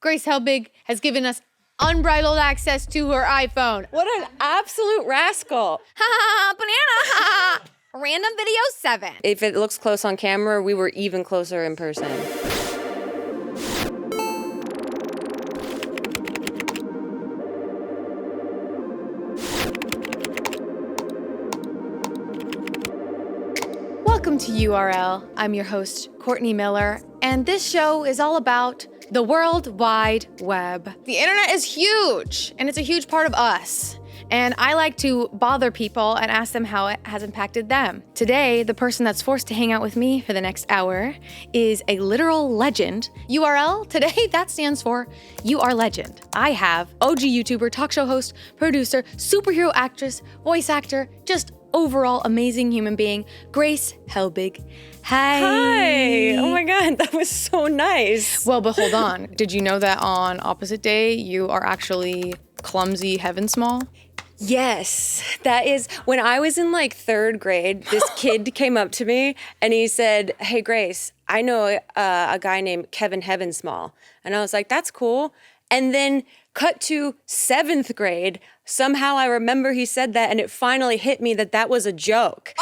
Grace Helbig has given us unbridled access to her iPhone. What an absolute rascal. Ha banana. Random video 7. If it looks close on camera, we were even closer in person. Welcome to URL. I'm your host, Courtney Miller, and this show is all about the World Wide Web. The internet is huge, and it's a huge part of us. And I like to bother people and ask them how it has impacted them. Today, the person that's forced to hang out with me for the next hour is a literal legend. URL, today, that stands for You Are Legend. I have OG YouTuber, talk show host, producer, superhero actress, voice actor, just overall amazing human being, Grace Helbig. Hi. Oh my God, that was so nice. Well, but hold on. Did you know that on opposite day, you are actually clumsy heaven small? Yes, that is, when I was in like 3rd grade, this kid came up to me and he said, "Hey Grace, I know a guy named Kevin Heavensmall." And I was like, "That's cool." And then cut to 7th grade, somehow I remember he said that and it finally hit me that that was a joke.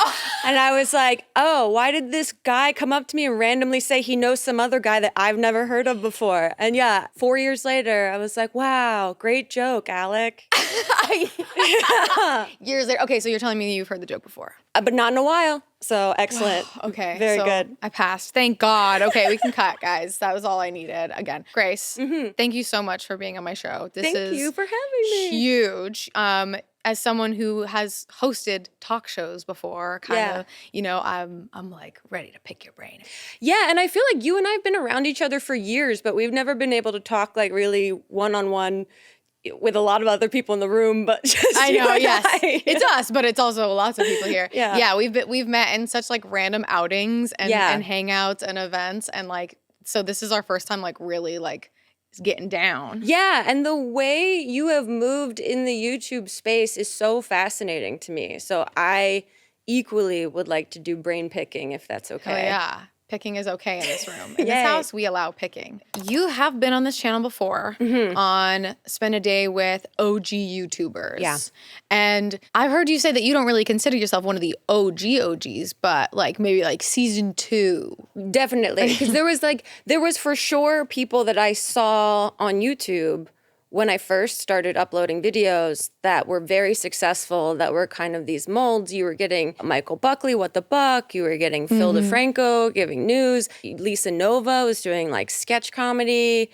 And I was like, oh, why did this guy come up to me and randomly say he knows some other guy that I've never heard of before? And yeah, 4 years later, I was like, wow, great joke, Alec. Years later. Okay, so you're telling me you've heard the joke before. But not in a while. So excellent. Okay. Very so good. I passed. Thank God. Okay, we can cut, guys. That was all I needed. Again, Grace, thank you so much for being on my show. This Thank is you for having me. huge. As someone who has hosted talk shows before, kind of, you know, I'm like ready to pick your brain. Yeah, and I feel like you and I have been around each other for years, but we've never been able to talk like really one-on-one with a lot of other people in the room, but just I know, yes. It's us, but it's also lots of people here. Yeah. We've met in such like random outings and hangouts and events, and like, so this is our first time like really like getting down. Yeah, and the way you have moved in the YouTube space is so fascinating to me. So I equally would like to do brain picking if that's okay. Oh yeah. Picking is okay in this room. In Yay. this house, we allow picking. You have been on this channel before on Spend a Day with OG YouTubers. Yeah. And I've heard you say that you don't really consider yourself one of the OGs, but like maybe like season 2. Definitely, because there was for sure people that I saw on YouTube when I first started uploading videos that were very successful, that were kind of these molds. You were getting Michael Buckley, What the Buck. You were getting Phil DeFranco giving news. Lisa Nova was doing like sketch comedy.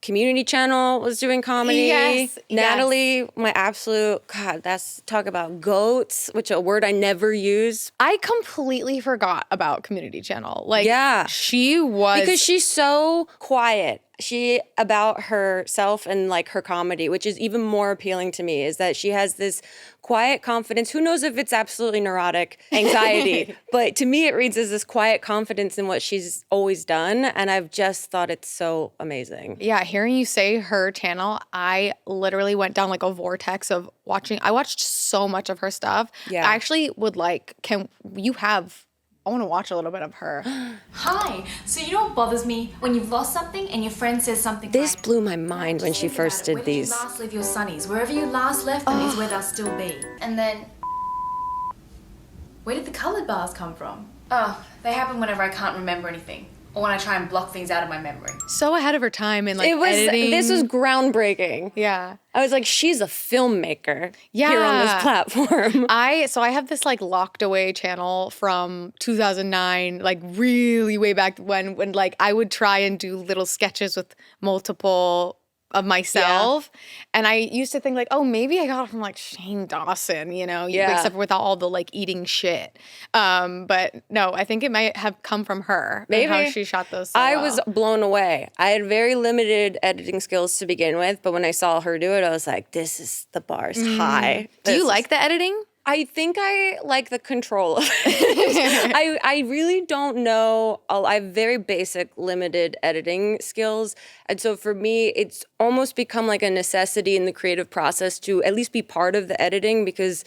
Community Channel was doing comedy. Yes. Natalie, my absolute, God, that's talk about goats, which a word I never use. I completely forgot about Community Channel. Like, Yeah. she was... Because she's so quiet. She about herself and like her comedy, which is even more appealing to me, is that she has this quiet confidence. Who knows if it's absolutely neurotic anxiety, but to me it reads as this quiet confidence in what she's always done. And I've just thought it's so amazing. Yeah, hearing you say her channel, I literally went down like a vortex of watching. I watched so much of her stuff. Yeah. I actually would like, I want to watch a little bit of her. Hi. So you know what bothers me? When you've lost something and your friend says something This like, blew my mind when she first did these. Where did you last leave your sunnies? Wherever you last left them is where they'll still be. And then, where did the coloured bars come from? Oh, they happen whenever I can't remember anything. Or when I try and block things out of my memory. So ahead of her time in like editing. This was groundbreaking. Yeah. I was like, she's a filmmaker Yeah. here on this platform. I have this like locked away channel from 2009, like really way back when like I would try and do little sketches with multiple of myself. And I used to think like, oh, maybe I got it from like Shane Dawson, you know, except without all the like eating shit. But no, I think it might have come from her. Maybe. How she shot those so I well. was blown away. I had very limited editing skills to begin with, but when I saw her do it, I was like, this is the bar's high. Do you like the editing? I think I like the control of it. I really don't know. I have very basic, limited editing skills. And so for me, it's almost become like a necessity in the creative process to at least be part of the editing, because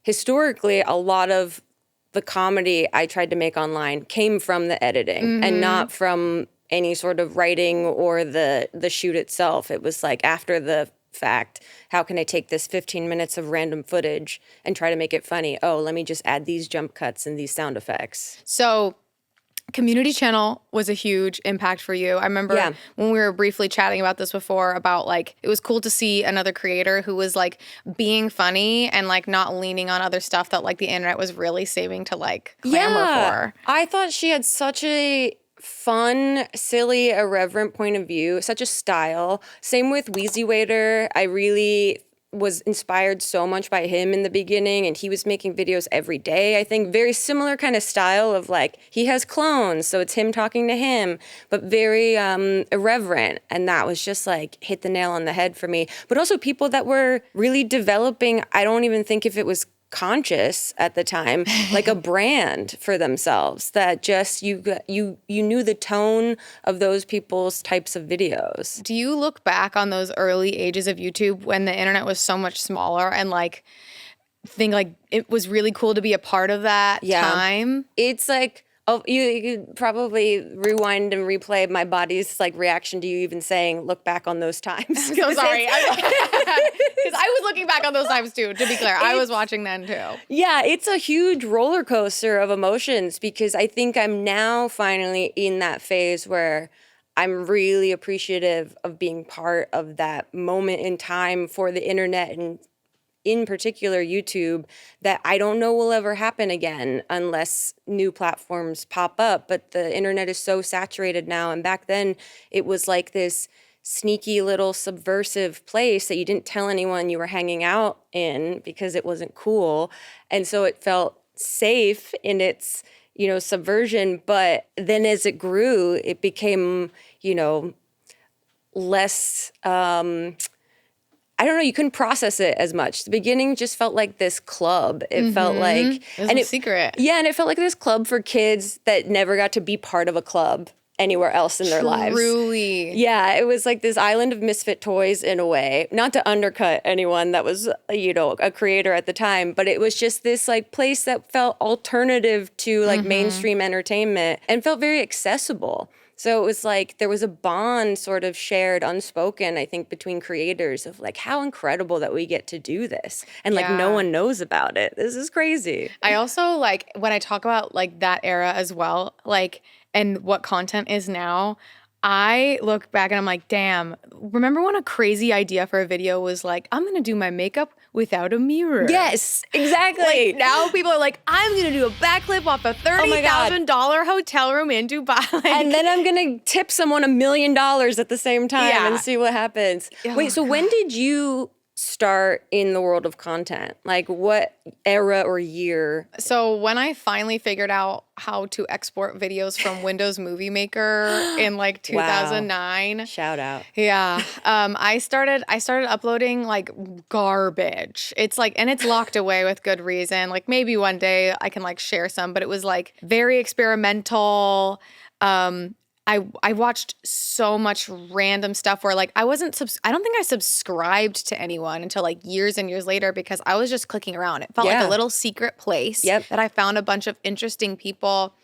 historically, a lot of the comedy I tried to make online came from the editing and not from any sort of writing or the shoot itself. It was like after the fact, how can I take this 15 minutes of random footage and try to make it funny? Oh, let me just add these jump cuts and these sound effects. So community channel was a huge impact for you. I remember when we were briefly chatting about this before, about like, it was cool to see another creator who was like being funny and like not leaning on other stuff that like the internet was really saving to like clamor for. I thought she had such a fun, silly, irreverent point of view, such a style. Same with Wheezy Waiter. I really was inspired so much by him in the beginning, and he was making videos every day. I think very similar kind of style of like, he has clones, so it's him talking to him, but very irreverent. And that was just like hit the nail on the head for me. But also people that were really developing, I don't even think if it was conscious at the time, like a brand for themselves, that just you knew the tone of those people's types of videos. Do you look back on those early ages of YouTube when the internet was so much smaller and like think like it was really cool to be a part of that time? It's like, oh, you could probably rewind and replay my body's like reaction to you even saying, look back on those times. I'm so sorry. Because I was looking back on those times too, to be clear. I was watching then too. Yeah, it's a huge roller coaster of emotions, because I think I'm now finally in that phase where I'm really appreciative of being part of that moment in time for the internet, and in particular YouTube, that I don't know will ever happen again unless new platforms pop up. But the internet is so saturated now. And back then it was like this sneaky little subversive place that you didn't tell anyone you were hanging out in because it wasn't cool. And so it felt safe in its, subversion. But then as it grew, it became, less, I don't know, you couldn't process it as much. The beginning just felt like this club. It felt like... It was a secret. Yeah, and it felt like this club for kids that never got to be part of a club anywhere else in their lives. Truly. Yeah, it was like this island of misfit toys in a way. Not to undercut anyone that was, a creator at the time, but it was just this like place that felt alternative to like mainstream entertainment and felt very accessible. So it was like there was a bond sort of shared, unspoken, I think, between creators of like how incredible that we get to do this. And like no one knows about it. This is crazy. I also like when I talk about like that era as well, like, and what content is now, I look back and I'm like, damn, remember when a crazy idea for a video was like, I'm going to do my makeup without a mirror? Yes, exactly. Like now people are like, I'm going to do a backflip off a $30,000 hotel room in Dubai. Like, and then I'm going to tip someone $1 million at the same time and see what happens. Oh, Wait, so when did you start in the world of content? Like what era or year? So when I finally figured out how to export videos from Windows Movie Maker in like 2009. Wow. Shout out. Yeah. I started uploading like garbage. It's like, and it's locked away with good reason. Like maybe one day I can like share some, but it was like very experimental. I watched so much random stuff where like I don't think I subscribed to anyone until like years and years later, because I was just clicking around. It felt like a little secret place that I found a bunch of interesting people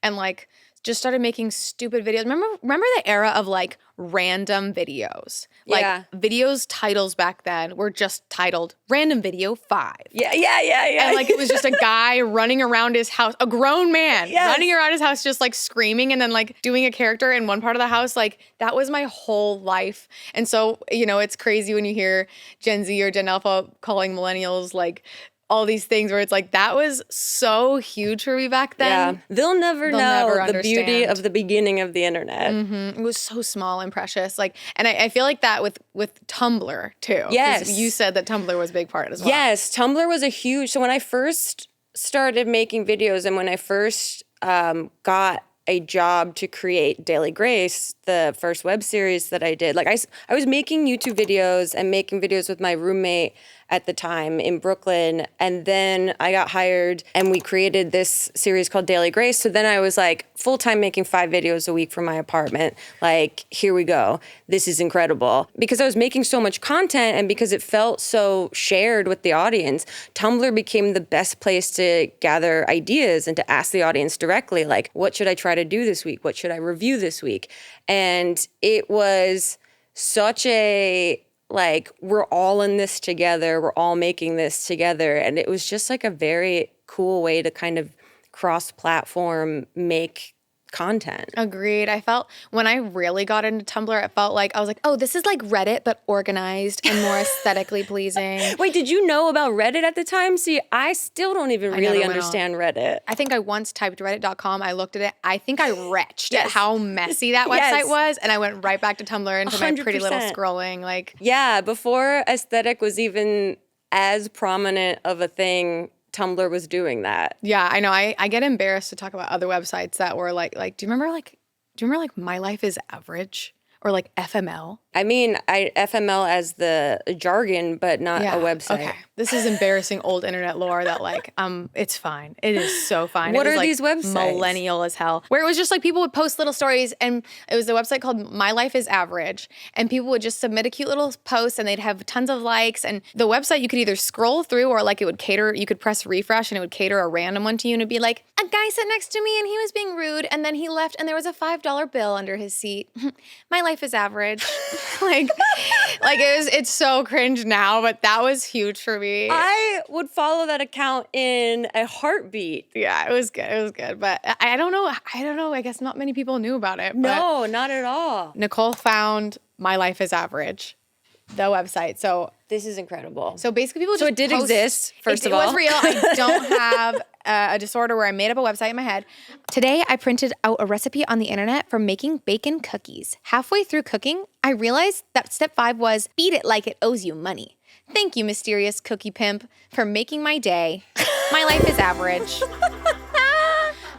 and like just started making stupid videos. Remember the era of like random videos? Like videos titles back then were just titled Random Video 5. Yeah. And like it was just a guy running around his house, a grown man running around his house just like screaming and then like doing a character in one part of the house. Like that was my whole life. And so, it's crazy when you hear Gen Z or Gen Alpha calling millennials like all these things where it's like, that was so huge for me back then. Yeah. They'll never know the beauty of the beginning of the internet. It was so small and precious. Like, and I feel like that with Tumblr too. Yes. You said that Tumblr was a big part as well. Yes. Tumblr was a huge, so when I first started making videos and when I first got a job to create Daily Grace, the first web series that I did, like I was making YouTube videos and making videos with my roommate at the time in Brooklyn. And then I got hired and we created this series called Daily Grace. So then I was like full-time making 5 videos a week from my apartment. Like, here we go. This is incredible. Because I was making so much content and because it felt so shared with the audience, Tumblr became the best place to gather ideas and to ask the audience directly, like, what should I try to do this week? What should I review this week? And it was such a, like, we're all in this together. We're all making this together. And it was just like a very cool way to kind of cross-platform make content. Agreed. I felt when I really got into Tumblr, it felt like I was like, oh, this is like Reddit, but organized and more aesthetically pleasing. Wait, did you know about Reddit at the time? See, I still don't even really understand Reddit. I think I once typed reddit.com. I looked at it. I think I retched at how messy that website was. And I went right back to Tumblr into 100%. My pretty little scrolling. Like, yeah, before aesthetic was even as prominent of a thing, Tumblr was doing that. Yeah, I know. I get embarrassed to talk about other websites that were like do you remember My Life is Average or like FML? I mean, FML as the jargon, but not a website. Okay. This is embarrassing old internet lore that like, it's fine. It is so fine. What are like these websites? Millennial as hell. Where it was just like people would post little stories and it was a website called My Life is Average. And people would just submit a cute little post and they'd have tons of likes. And the website you could either scroll through or like it would cater, you could press refresh and it would cater a random one to you and it'd be like, a guy sat next to me and he was being rude and then he left and there was a $5 bill under his seat. My life is average. It's so cringe now, but that was huge for me. I would follow that account in a heartbeat. Yeah, it was good. But I don't know. I guess not many people knew about it. No, not at all. Nicole found My Life is Average, the website. So this is incredible. So basically people just So it did exist, first of all. It was real. I don't have a disorder where I made up a website in my head. Today, I printed out a recipe on the internet for making bacon cookies. Halfway through cooking, I realized that step 5 was beat it like it owes you money. Thank you, mysterious cookie pimp, for making my day. My life is average.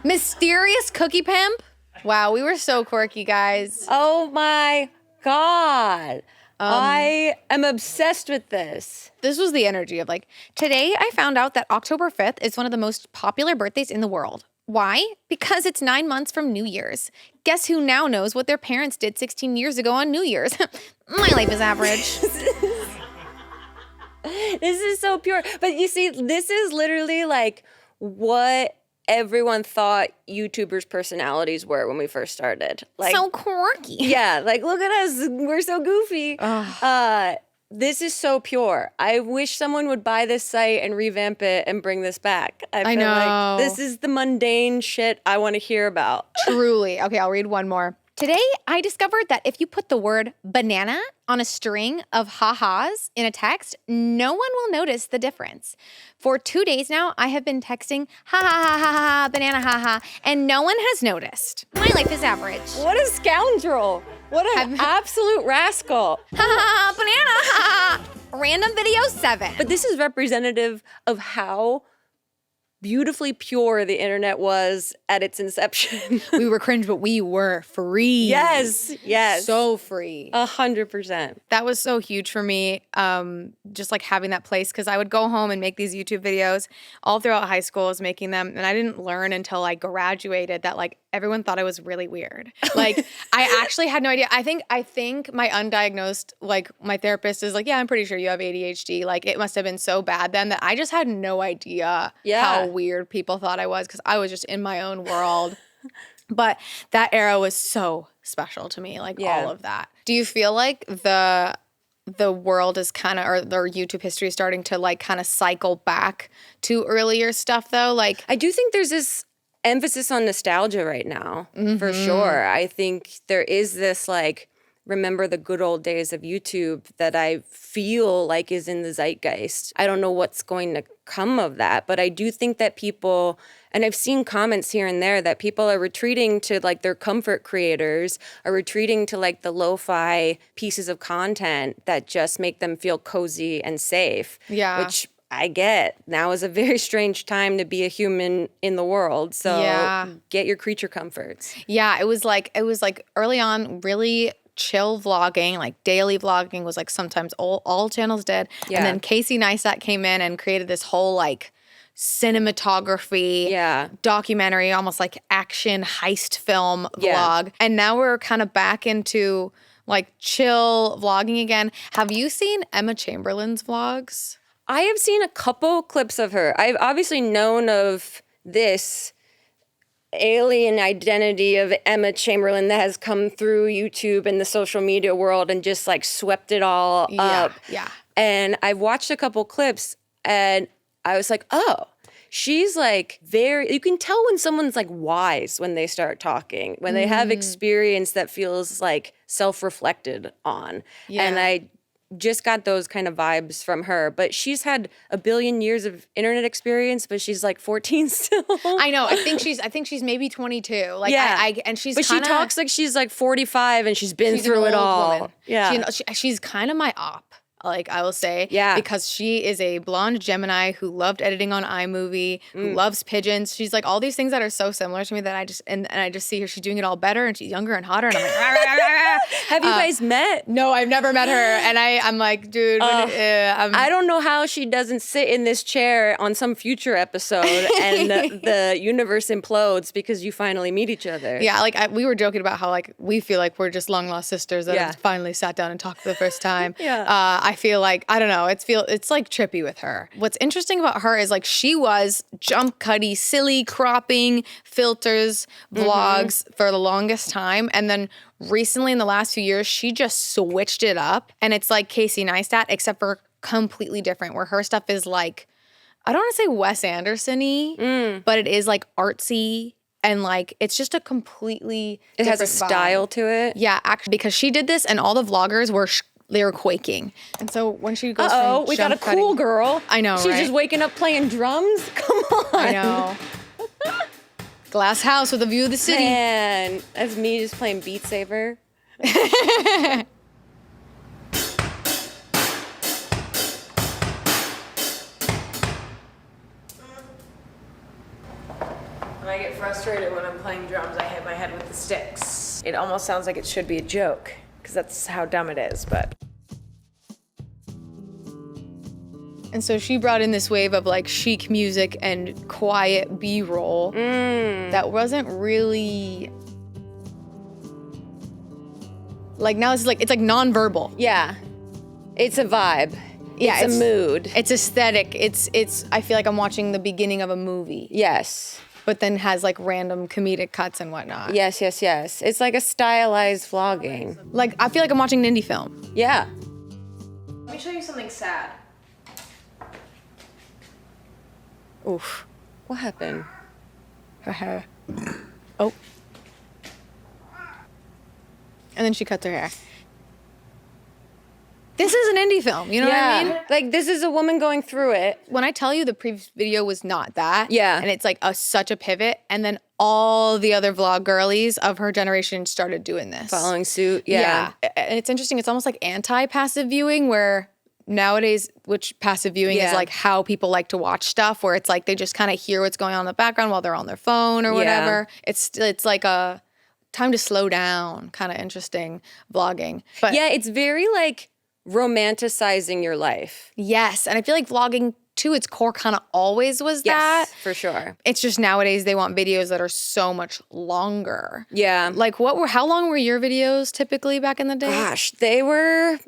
Mysterious cookie pimp? Wow, we were so quirky, guys. Oh my God. I am obsessed with this. This was the energy of like, today I found out that October 5th is one of the most popular birthdays in the world. Why? Because it's 9 months from New Year's. Guess who now knows what their parents did 16 years ago on New Year's? My life is average. This is so pure. But you see, this is literally like what everyone thought YouTubers' personalities were when we first started. Like, so quirky. Yeah, like, look at us. We're so goofy. This is so pure. I wish someone would buy this site and revamp it and bring this back. I feel know. like this is the mundane shit I want to hear about. Truly. Okay, I'll read one more. Today, I discovered that if you put the word banana on a string of ha-has in a text, no one will notice the difference. For 2 days now, I have been texting ha-ha-ha-ha-ha, banana ha-ha, and no one has noticed. My life is average. What a scoundrel. What an absolute rascal. Ha-ha, banana ha-ha. Random video 7. But this is representative of how beautifully pure the internet was at its inception. We were cringe, but we were free. Yes. So free. 100%. That was so huge for me, just like having that place, because I would go home and make these YouTube videos all throughout high school. I was making them, and I didn't learn until I graduated that like everyone thought I was really weird. Like I actually had no idea. I think my undiagnosed, like my therapist is like, yeah, I'm pretty sure you have ADHD. Like it must have been so bad then that I just had no idea how weird people thought I was because I was just in my own world. But that era was so special to me, like all of that. Do you feel like the world is kind of, or their YouTube history is starting to like kind of cycle back to earlier stuff though? Like I do think there's this emphasis on nostalgia right now, for sure. I think there is this like, remember the good old days of YouTube that I feel like is in the zeitgeist. I don't know what's going to come of that, but I do think that people, and I've seen comments here and there that people are retreating to like their comfort creators, are retreating to like the lo-fi pieces of content that just make them feel cozy and safe. Yeah. Which I get. Now is a very strange time to be a human in the world. So get your creature comforts. Yeah, it was like early on really chill vlogging, like daily vlogging was like sometimes all channels did. Yeah. And then Casey Neistat came in and created this whole like cinematography documentary, almost like action heist film vlog. And now we're kind of back into like chill vlogging again. Have you seen Emma Chamberlain's vlogs? I have seen a couple clips of her. I've obviously known of this alien identity of Emma Chamberlain that has come through YouTube and the social media world and just like swept it all up. Yeah. And I've watched a couple clips and I was like, oh, she's like you can tell when someone's like wise when they start talking, when they have experience that feels like self-reflected on. Yeah. And I just got those kind of vibes from her. But she's had a billion years of internet experience, but she's like 14 still. I know. I think she's maybe 22. Like and she's but kinda, she talks like she's like 45 and she's been she's through an it old all. woman. Yeah. She's kind of my op. Like I will say, Yeah. because she is a blonde Gemini who loved editing on iMovie, who loves pigeons. She's like all these things that are so similar to me that I just and I just see her. She's doing it all better, and she's younger and hotter. And I'm like, rah, rah, rah, rah. Have you guys met? No, I've never met her, and I'm like, dude, I don't know how she doesn't sit in this chair on some future episode and the universe implodes because you finally meet each other. Yeah, like we were joking about how like we feel like we're just long lost sisters that have finally sat down and talked for the first time. I feel like I don't know. It's like trippy with her. What's interesting about her is like she was jump cutty, silly cropping filters vlogs for the longest time, and then recently in the last few years she just switched it up, and it's like Casey Neistat except for completely different. Where her stuff is like I don't want to say Wes Anderson-y, but it is like artsy. And like, it's just a completely It has a different vibe. style to it. Yeah, actually, because she did this and all the vloggers they were quaking. And so when she goes from We got a jump cutting, cool girl. I know, She's right? just waking up playing drums. Come on. I know. Glass house with a view of the city. Man, that's me just playing Beat Saber. When I get frustrated when I'm playing drums, I hit my head with the sticks. It almost sounds like it should be a joke, because that's how dumb it is, but. And so she brought in this wave of like chic music and quiet B-roll that wasn't really like now it's like nonverbal. Yeah. It's a vibe. Yeah, it's a mood. It's aesthetic. It's I feel like I'm watching the beginning of a movie. Yes. But then has like random comedic cuts and whatnot. Yes. It's like a stylized vlogging. Like I feel like I'm watching an indie film. Yeah. Let me show you something sad. Oof. What happened? Oh. And then she cuts her hair. This is an indie film, you know what I mean? Like, this is a woman going through it. When I tell you the previous video was not that, Yeah. and it's like such a pivot, and then all the other vlog girlies of her generation started doing this. Following suit. Yeah. And it's interesting, it's almost like anti-passive viewing where nowadays, which passive viewing is like how people like to watch stuff, where it's like they just kind of hear what's going on in the background while they're on their phone or whatever. It's like a time to slow down, kind of interesting vlogging. But Yeah, it's very like romanticizing your life. yes, and I feel like vlogging to its core kind of always was that. For sure. It's just nowadays they want videos that are so much longer. Yeah. Like how long were your videos typically back in the day? Gosh, they were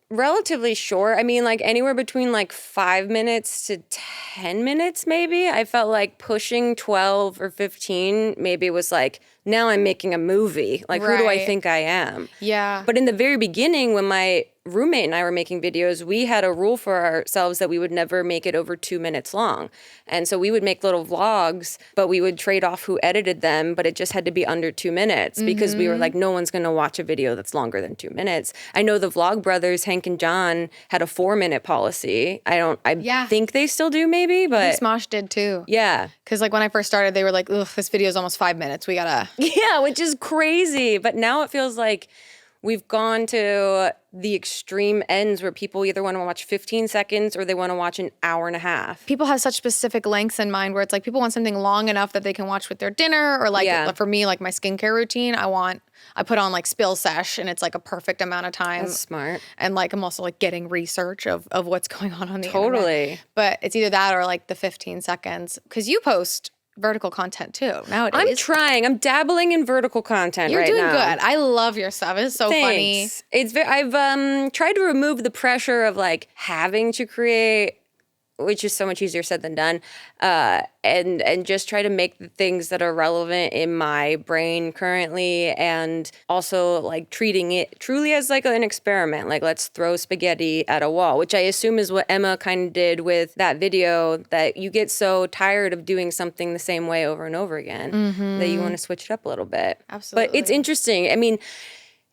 relatively short. I mean, like anywhere between like 5 minutes to 10 minutes, maybe. I felt like pushing 12 or 15 maybe was like, now I'm making a movie. Like, who do I Right. think I am? Yeah. But in the very beginning, when my roommate and I were making videos, we had a rule for ourselves that we would never make it over 2 minutes long. And so we would make little vlogs, but we would trade off who edited them, but it just had to be under 2 minutes because we were like, no one's going to watch a video that's longer than 2 minutes. I know the Vlog Brothers, Hank and John, had a 4-minute policy. I think they still do maybe, but Smosh did too. yeah. Because like when I first started, they were like, ugh, this video is almost 5 minutes. We gotta. Yeah, which is crazy. But now it feels like we've gone to the extreme ends where people either want to watch 15 seconds or they want to watch an hour and a half. People have such specific lengths in mind where it's like people want something long enough that they can watch with their dinner, or like for me, like my skincare routine, I put on like Spill Sesh, and it's like a perfect amount of time. That's smart. And like I'm also like getting research of what's going on the Totally. internet. But it's either that or like the 15 seconds, because you post vertical content too nowadays. I'm trying. I'm dabbling in vertical content You're right doing now. good. I love your stuff. It's so funny. Thanks. I've tried to remove the pressure of like having to create, which is so much easier said than done, and just try to make the things that are relevant in my brain currently, and also like treating it truly as like an experiment. Like, let's throw spaghetti at a wall, which I assume is what Emma kind of did with that video, that you get so tired of doing something the same way over and over again that you want to switch it up a little bit. Absolutely. But it's interesting. I mean,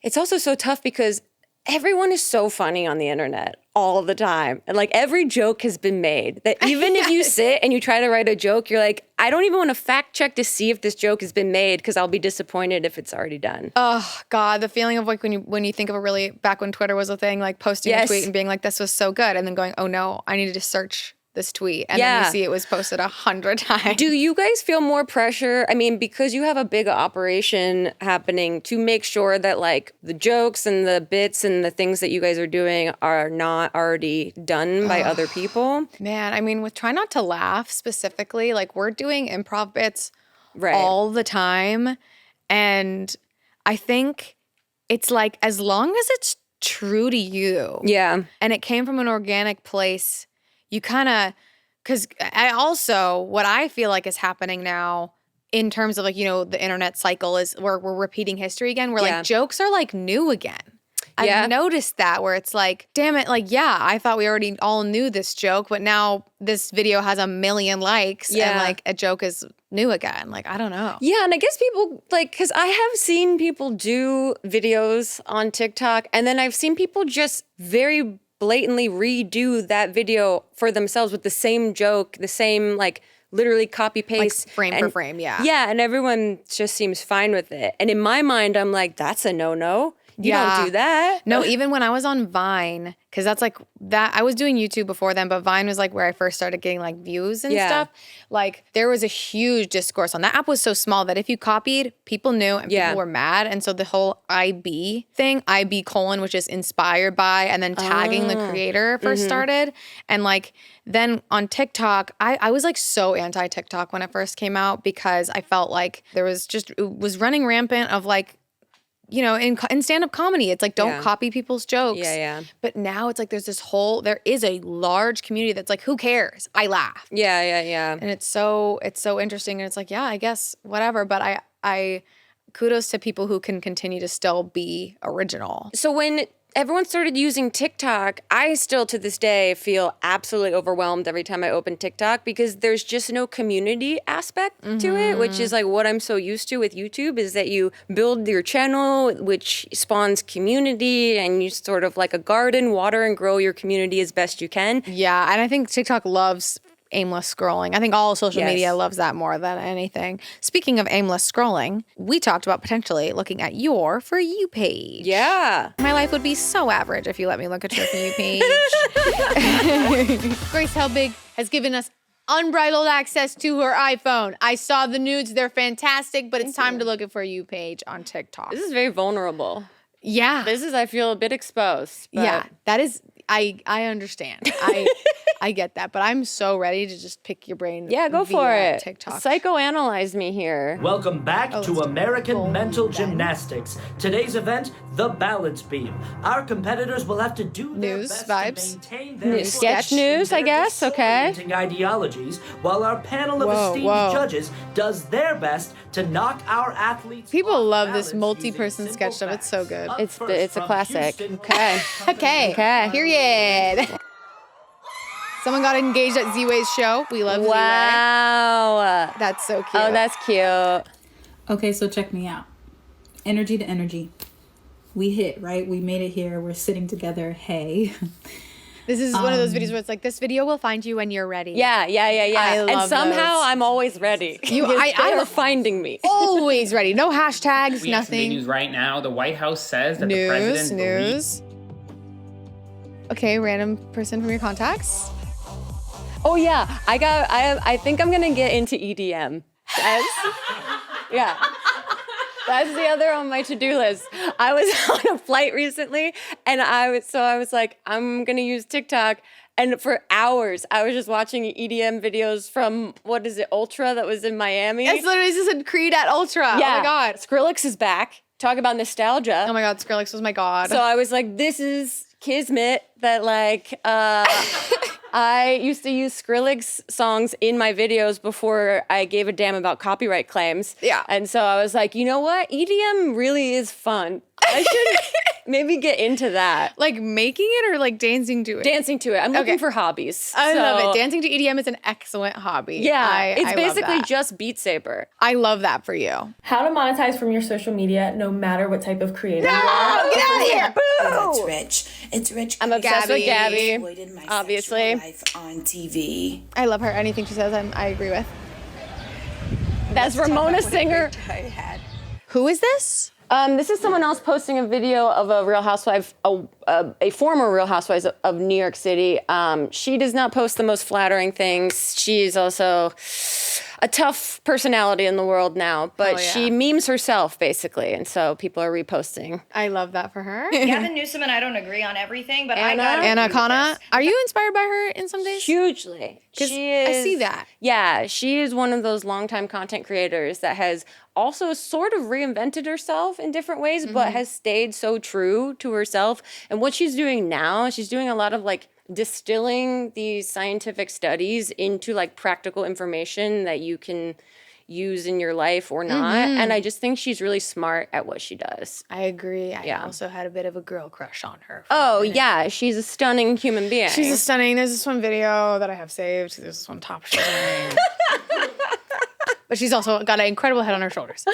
it's also so tough because everyone is so funny on the internet all the time. And like every joke has been made, that even if you sit and you try to write a joke, you're like, I don't even want to fact check to see if this joke has been made because I'll be disappointed if it's already done. Oh God, the feeling of like when you think of a really, back when Twitter was a thing, like posting a tweet and being like, this was so good, and then going, oh no, I needed to search this tweet, and then you see it was posted 100 times. Do you guys feel more pressure? I mean, because you have a big operation happening, to make sure that like the jokes and the bits and the things that you guys are doing are not already done by other people? Man, I mean, with Try Not to Laugh specifically, like we're doing improv bits all the time, and I think it's like, as long as it's true to you, and it came from an organic place, you kind of, because I also, what I feel like is happening now in terms of like, you know, the internet cycle is we're repeating history again, where like jokes are like new again. I've noticed that, where it's like, damn it, like, yeah, I thought we already all knew this joke, but now this video has 1 million likes and like a joke is new again. Like, I don't know. Yeah, and I guess people like, because I have seen people do videos on TikTok, and then I've seen people just very blatantly redo that video for themselves with the same joke, the same like literally copy paste, like frame for frame. Yeah, and everyone just seems fine with it. And in my mind, I'm like, that's a no-no. You don't do that. No, even when I was on Vine, because that's like that, I was doing YouTube before then, but Vine was like where I first started getting like views and stuff. Like there was a huge discourse on that app. Was so small that if you copied, people knew and people were mad. And so the whole IB thing, IB : which is inspired by, and then tagging the creator first started. And like then on TikTok, I was like so anti TikTok when it first came out, because I felt like there was just, it was running rampant of like, you know, in stand-up comedy, it's like, don't copy people's jokes. But now it's like there is a large community that's like, who cares? I laugh. And it's so interesting. And it's like, yeah, I guess whatever. But I kudos to people who can continue to still be original. So when everyone started using TikTok, I still to this day feel absolutely overwhelmed every time I open TikTok, because there's just no community aspect to it, which is like what I'm so used to with YouTube, is that you build your channel, which spawns community, and you sort of like a garden, water and grow your community as best you can. Yeah, and I think TikTok loves aimless scrolling. I think all social media loves that more than anything. Speaking of aimless scrolling, we talked about potentially looking at your For You page. Yeah. My life would be so average if you let me look at your For You page. Grace Helbig has given us unbridled access to her iPhone. I saw the nudes. They're fantastic, but it's time to look at For You page on TikTok. This is very vulnerable. Yeah. I feel a bit exposed. But. Yeah, that is, I understand. I get that, but I'm so ready to just pick your brain. Yeah, go for it. TikTok. Psychoanalyze me here. Welcome back to American Mental Gymnastics. Today's event, the balance beam. Our competitors will have to do their News best vibes. to maintain their Sketch news, I guess. Okay. Ideologies, while our panel of esteemed judges does their best to knock our athletes. People love this multi-person sketch stuff. It's so good. It's a classic. Okay. Okay. Period. Someone got engaged at Z-Way's show. We love Z-Way. Wow. That's so cute. Oh, that's cute. Okay, so check me out. Energy to energy. We hit, right? We made it here. We're sitting together. Hey. This is one of those videos where it's like, this video will find you when you're ready. Yeah. I love and somehow those. I'm always ready. I'm They're finding me. always ready. No hashtags, We have some big nothing. news right now. The White House says that the president News. Okay, random person from your contacts. Oh yeah, I think I'm gonna get into EDM. That's the other on my to-do list. I was on a flight recently, and I was like, I'm gonna use TikTok. And for hours, I was just watching EDM videos from, what is it, Ultra that was in Miami? It's literally just a Creed at Ultra. Yeah. Oh my God. Skrillex is back. Talk about nostalgia. Oh my God, Skrillex was my God. So I was like, this is kismet that like, I used to use Skrillex songs in my videos before I gave a damn about copyright claims. Yeah. And so I was like, you know what? EDM really is fun. I should maybe get into that. Like making it or like dancing to it? Dancing to it. I'm looking for hobbies. I love So, it. Dancing to EDM is an excellent hobby. Yeah. It's I love basically that. just Beat Saber. I love that for you. How to monetize from your social media no matter what type of creator you are. Get out of here! That's rich. It's rich. I'm obsessed with Gabby, Exploited my obviously. sexual life on TV. I love her. Anything she says, I agree with. That's Ramona Singer. Who is this? This is someone else posting a video of a Real Housewife, a former Real Housewives of New York City. She does not post the most flattering things. She's also a tough personality in the world now, but she memes herself basically, and so people are reposting. I love that for her. Gavin Newsom and I don't agree on everything, but I got Anna Kana. Are you inspired by her in some days? Hugely. 'Cause She is, I see that. Yeah, she is one of those longtime content creators that has also sort of reinvented herself in different ways, but has stayed so true to herself. And what she's doing now, she's doing a lot of like distilling these scientific studies into like practical information that you can use in your life or not. And I just think she's really smart at what she does. I agree. I Yeah. also had a bit of a girl crush on her. Oh, yeah, she's a stunning human being. She's stunning. There's this one video that I have saved. There's this one top she's wearing. But she's also got an incredible head on her shoulders.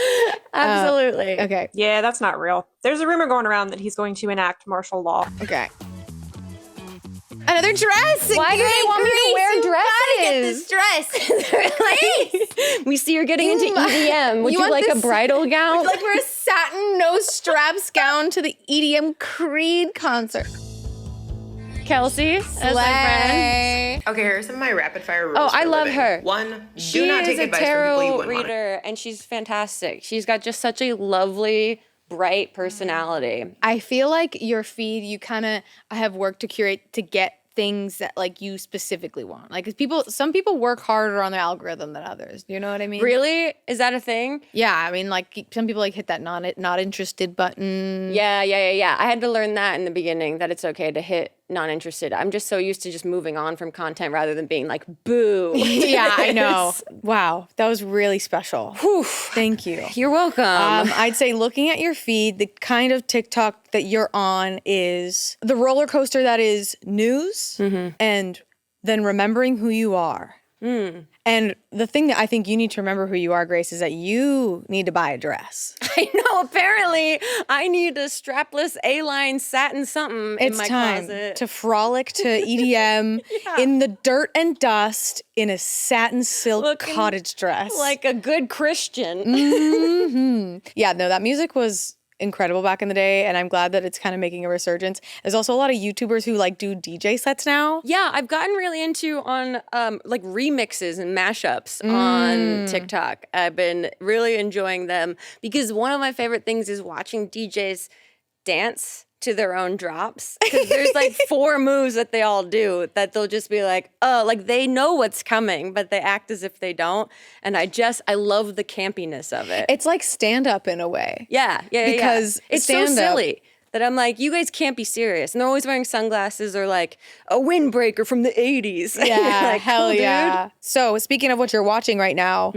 Absolutely. Okay. Yeah, that's not real. There's a rumor going around that he's going to enact martial law. Okay. Another dress. Why do they want me to wear dresses? Gotta get this dress. We see you're getting into EDM. Would you want like a this- bridal gown? Would you like wear a satin no straps gown to the EDM Creed concert? Kelsey, as my friend. Okay, here are some of my rapid fire rules. Oh, I for love living. her. One, She do not is take a advice from people you tarot wouldn't want. reader, and she's fantastic. She's got just such a lovely, bright personality. I feel like your feed, you kind of have worked to curate to get things that like you specifically want. Like some people work harder on their algorithm than others. Do you know what I mean? Really? Is that a thing? Yeah, I mean, like some people like hit that not interested button. Yeah. I had to learn that in the beginning, that it's okay to hit not interested. I'm just so used to just moving on from content rather than being like, boo. Yeah, I know. Wow, that was really special. Whew. Thank you. You're welcome. I'd say looking at your feed, the kind of TikTok that you're on is the roller coaster that is news and then remembering who you are. And the thing that I think you need to remember who you are, Grace, is that you need to buy a dress. I know, apparently I need a strapless A-line satin something in my time closet. to frolic to EDM in the dirt and dust in a satin silk Looking cottage dress. Like a good Christian. Yeah, no, that music was incredible back in the day, and I'm glad that it's kind of making a resurgence. There's also a lot of YouTubers who like do DJ sets now. Yeah, I've gotten really into on like remixes and mashups on TikTok. I've been really enjoying them because one of my favorite things is watching DJs dance to their own drops. 'Cause there's like 4 moves that they all do that they'll just be like, oh, like they know what's coming, but they act as if they don't. And I love the campiness of it. It's like stand up in a way. Yeah. Because it's so stand-up- silly that I'm like, you guys can't be serious. And they're always wearing sunglasses or like a windbreaker from the 80s. Yeah, Like, hell cool, yeah. dude. So speaking of what you're watching right now,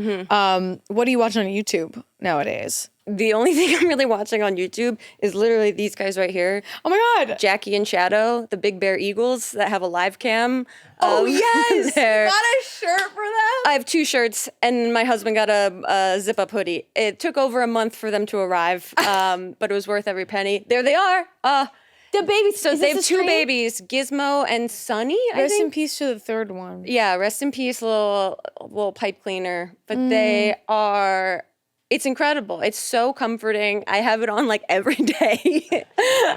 what are you watching on YouTube nowadays? The only thing I'm really watching on YouTube is literally these guys right here. Oh my God. Jackie and Shadow, the Big Bear Eagles that have a live cam. Oh yes. their- Got a shirt for them? I have 2 shirts, and my husband got a zip-up hoodie. It took over a month for them to arrive, but it was worth every penny. There they are. The babies. So they have two babies, Gizmo and Sunny. Rest in peace to the third one. Yeah, rest in peace, little pipe cleaner. But they are. It's incredible. It's so comforting. I have it on like every day.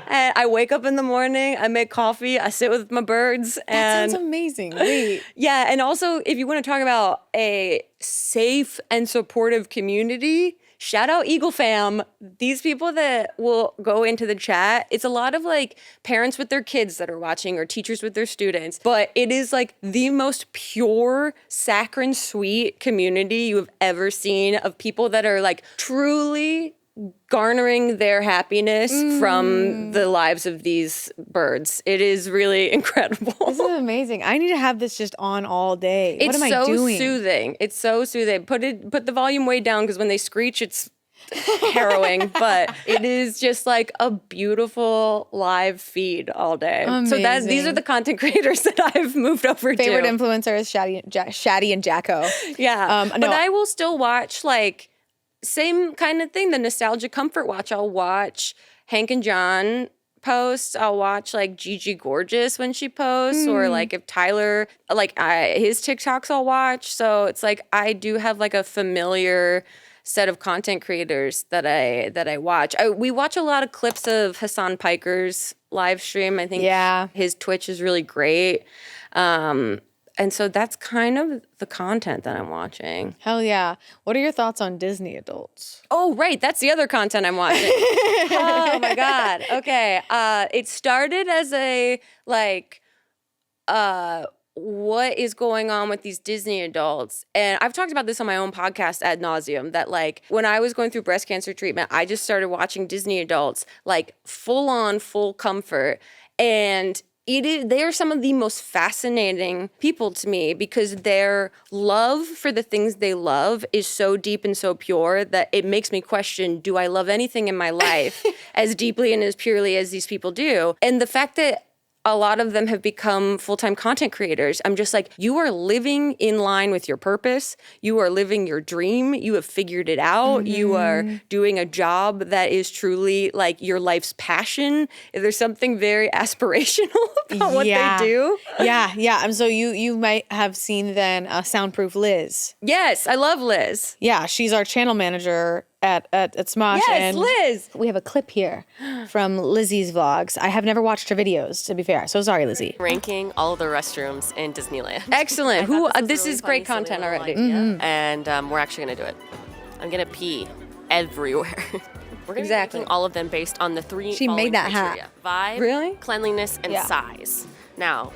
And I wake up in the morning, I make coffee, I sit with my birds. That sounds amazing. Wait. Yeah, and also if you want to talk about a safe and supportive community, shout out Eagle Fam. These people that will go into the chat, it's a lot of like parents with their kids that are watching or teachers with their students, but it is like the most pure, saccharine, sweet community you have ever seen of people that are like truly garnering their happiness from the lives of these birds. It is really incredible. This is amazing. I need to have this just on all day. What am I doing? It's so soothing. It's so soothing. Put the volume way down because when they screech, it's harrowing. But it is just like a beautiful live feed all day. Amazing. So these are the content creators that I've moved over to. Favorite influencer is Shaddy and Jacko. Yeah. But I will still watch like same kind of thing, the nostalgia comfort watch. I'll watch Hank and John posts. I'll watch like Gigi Gorgeous when she posts, or like if Tyler, like his TikToks I'll watch. So it's like I do have like a familiar set of content creators that I watch. We watch a lot of clips of Hassan Piker's live stream. I think his Twitch is really great. And so that's kind of the content that I'm watching. Hell yeah. What are your thoughts on Disney adults? Oh, right. That's the other content I'm watching. Oh, my God. Okay. It started as a, like, what is going on with these Disney adults? And I've talked about this on my own podcast ad nauseum, that, like, when I was going through breast cancer treatment, I just started watching Disney adults, like, full comfort. And they are some of the most fascinating people to me because their love for the things they love is so deep and so pure that it makes me question, do I love anything in my life as deeply and as purely as these people do? And the fact that a lot of them have become full-time content creators, I'm just like, you are living in line with your purpose. You are living your dream. You have figured it out. You are doing a job that is truly like your life's passion. There's something very aspirational about what they do. Yeah. So you might have seen then Soundproof Liz. Yes, I love Liz. Yeah, she's our channel manager at Smosh. Yes, and Liz. We have a clip here from Lizzie's vlogs. I have never watched her videos, to be fair. So sorry, Lizzie. Ranking all of the restrooms in Disneyland. Excellent. This is great content already. And we're actually going to do it. I'm going to pee everywhere. We're going to be ranking all of them based on the three She following made that criteria. hat. Vibe, Really? cleanliness, and size. Now,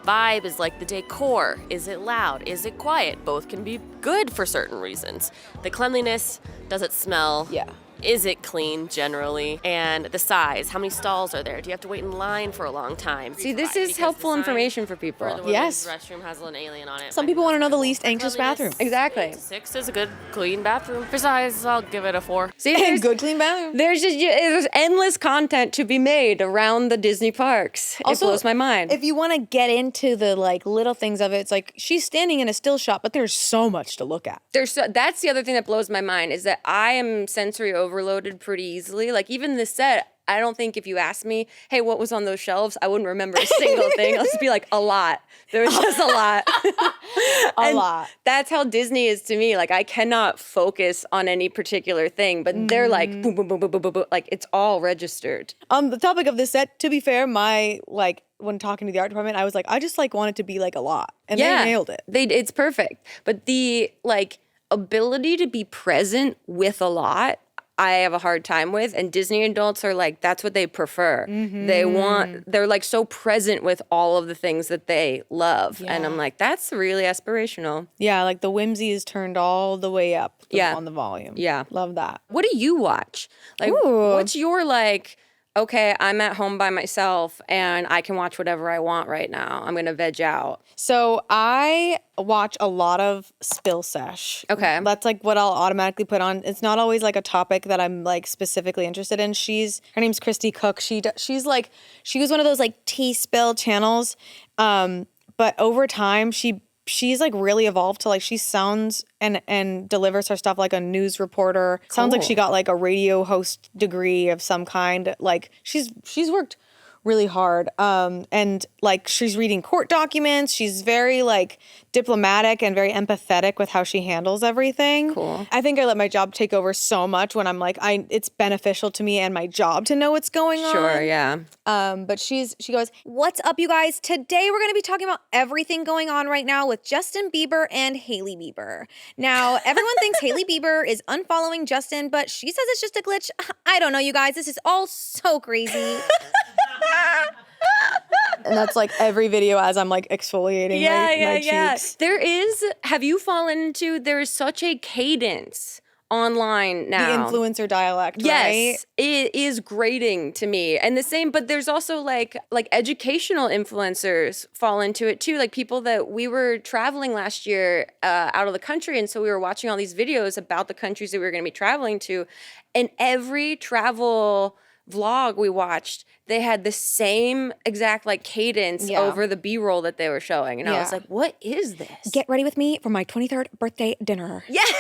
vibe is like the decor. Is it loud? Is it quiet? Both can be good for certain reasons. The cleanliness, does it smell? Yeah. Is it clean generally? And the size, how many stalls are there? Do you have to wait in line for a long time? See, this is helpful information for people. For the women's restroom has an alien on it. Some people want to know the least anxious bathroom. Exactly. 6 is a good clean bathroom. For size, I'll give it a 4. See, there's good clean bathroom. There's endless content to be made around the Disney parks. Also, it blows my mind. If you want to get into the like little things of it, it's like she's standing in a still shot, but there's so much to look at. That's the other thing that blows my mind is that I am sensory overloaded pretty easily. Like even this set, I don't think if you asked me, hey, what was on those shelves, I wouldn't remember a single thing. I'll just be like, a lot. There was just a lot. A lot. That's how Disney is to me. Like I cannot focus on any particular thing, but they're like boom, boom, boom, boom, boom, boom, boom. Like it's all registered. The topic of this set, to be fair, when talking to the art department, I was like, I just like want it to be like a lot. And they nailed it. It's perfect. But the like ability to be present with a lot, I have a hard time with, and Disney adults are like, that's what they prefer. They're like so present with all of the things that they love. Yeah. And I'm like, that's really aspirational. Yeah, like the whimsy is turned all the way up on the volume. Yeah. Love that. What do you watch? Like, what's your like, okay, I'm at home by myself and I can watch whatever I want right now. I'm going to veg out. So I watch a lot of Spill Sesh. Okay. That's like what I'll automatically put on. It's not always like a topic that I'm like specifically interested in. Her name's Christy Cook. She was one of those like tea spill channels. But over time she's like really evolved to like she sounds and delivers her stuff like a news reporter. Sounds like she got like a radio host degree of some kind. Like she's worked really hard. And like she's reading court documents. She's very like diplomatic and very empathetic with how she handles everything. Cool. I think I let my job take over so much when I'm like, it's beneficial to me and my job to know what's going on. Sure, yeah. But she goes, What's up, you guys? Today we're going to be talking about everything going on right now with Justin Bieber and Hailey Bieber. Now, everyone thinks Hailey Bieber is unfollowing Justin, but she says it's just a glitch. I don't know, you guys. This is all so crazy. and that's like every video as I'm like exfoliating my cheeks. There is, have you fallen into, there is such a cadence online now. The influencer dialect, yes, right? It is grating to me. And the same, but there's also like educational influencers fall into it too. Like people that we were traveling last year out of the country. And so we were watching all these videos about the countries that we were going to be traveling to. And every travel vlog we watched, they had the same exact like cadence over the B-roll that they were showing. And I was like, what is this? Get ready with me for my 23rd birthday dinner. Yes.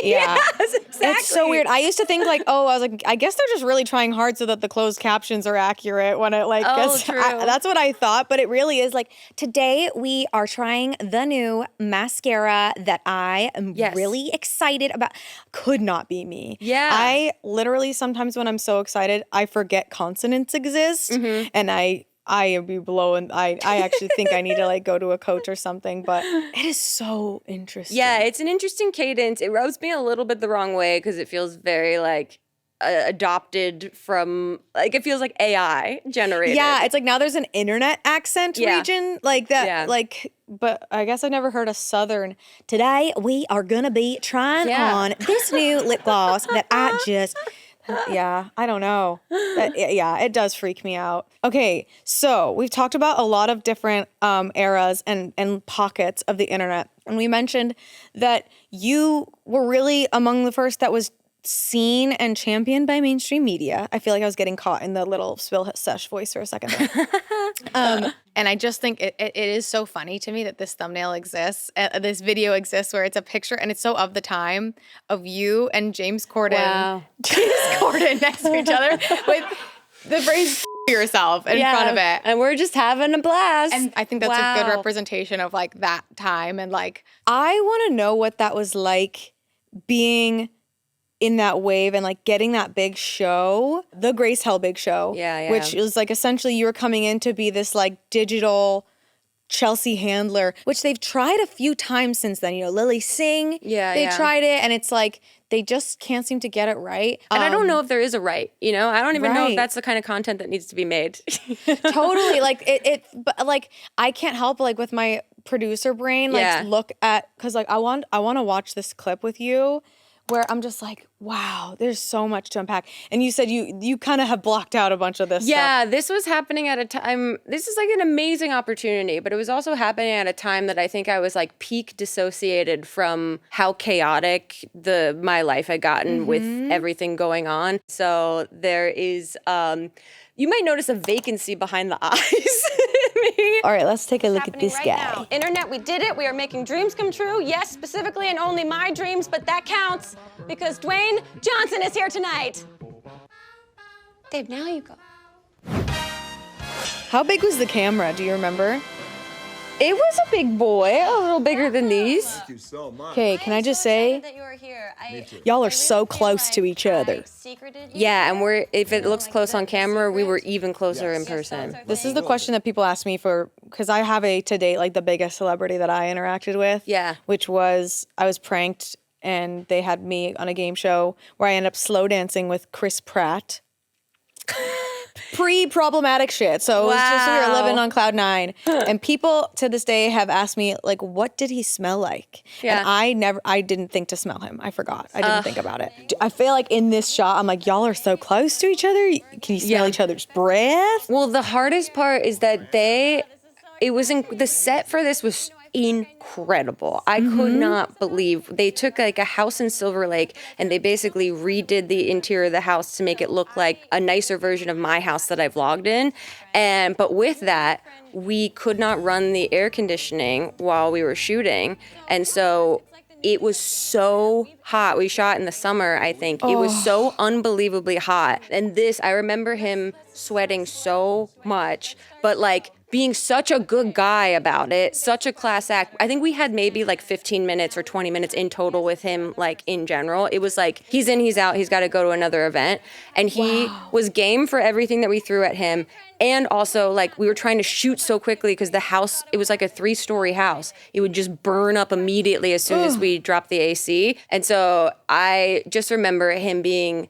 Yes, exactly. It's so weird. I used to think like, I was like, I guess they're just really trying hard so that the closed captions are accurate when it like gets, true. That's what I thought, but it really is like, Today we are trying the new mascara that I am really excited about. could not be me. Yeah. I literally sometimes when I'm so excited, I forget consonants exist and I be blowing. I actually think I need to like go to a coach or something, but it is so interesting. Yeah, it's an interesting cadence. It rubs me a little bit the wrong way because it feels very like adopted from, like it feels like AI generated. Yeah, it's like now there's an internet accent region like that, like, but I guess I never heard a Southern. Today we are gonna be trying on this new lip gloss that I just. Yeah, I don't know. It does freak me out. Okay, so we've talked about a lot of different eras and pockets of the internet. And we mentioned that you were really among the first that was seen and championed by mainstream media. I feel like I was getting caught in the little Spill Sesh voice for a second there. And I just think it is so funny to me that this thumbnail exists, this video exists where it's a picture and it's so of the time of you and James Corden. Wow. James Corden next to each other with the phrase yourself in front of it. And we're just having a blast. And I think that's a good representation of like that time. And like, I want to know what that was like being in that wave and like getting that big show, the Grace Helbig show, which was like essentially you were coming in to be this like digital Chelsea Handler, which they've tried a few times since then. You know, Lily Singh, they tried it and it's like they just can't seem to get it right. And I don't know if there is a right, you know? I don't even know if that's the kind of content that needs to be made. Totally. Like but like I can't help like with my producer brain, like look at, cause like I want to watch this clip with you where I'm just like, wow, there's so much to unpack. And you said you kind of have blocked out a bunch of this stuff. Yeah, this was happening at a time, this is like an amazing opportunity, but it was also happening at a time that I think I was like peak dissociated from how chaotic my life had gotten with everything going on. So there is, you might notice a vacancy behind the eyes. All right, let's take a look at this guy. Now. Internet, we did it. We are making dreams come true. Yes, specifically and only my dreams, but that counts because Dwayne Johnson is here tonight. Dave, now you go. How big was the camera? Do you remember? It was a big boy, a little bigger than these. Thank you so much. Okay, can I just say, y'all are so close to each other. Yeah, and if it looks close on camera, we were even closer in person. This is the question that people ask me for, because I have to date like the biggest celebrity that I interacted with. Yeah. Which was, I was pranked and they had me on a game show where I ended up slow dancing with Chris Pratt. Pre-problematic shit. So it was just, we were living on cloud nine. And people to this day have asked me, like, what did he smell like? Yeah. And I didn't think to smell him. I forgot. I didn't think about it. I feel like in this shot, I'm like, y'all are so close to each other. Can you smell each other's breath? Well, the hardest part is that the set for this was incredible. I could not believe they took like a house in Silver Lake and they basically redid the interior of the house to make it look like a nicer version of my house that I vlogged in. But with that, we could not run the air conditioning while we were shooting. And so it was so hot. We shot in the summer, I think. It was so unbelievably hot. And this, I remember him sweating so much, but like being such a good guy about it, such a class act. I think we had maybe like 15 minutes or 20 minutes in total with him, like in general. It was like, he's in, he's out, he's got to go to another event. And he was game for everything that we threw at him. And also, like, we were trying to shoot so quickly because the house, it was like a 3-story house. It would just burn up immediately as soon as we dropped the AC. And so I just remember him being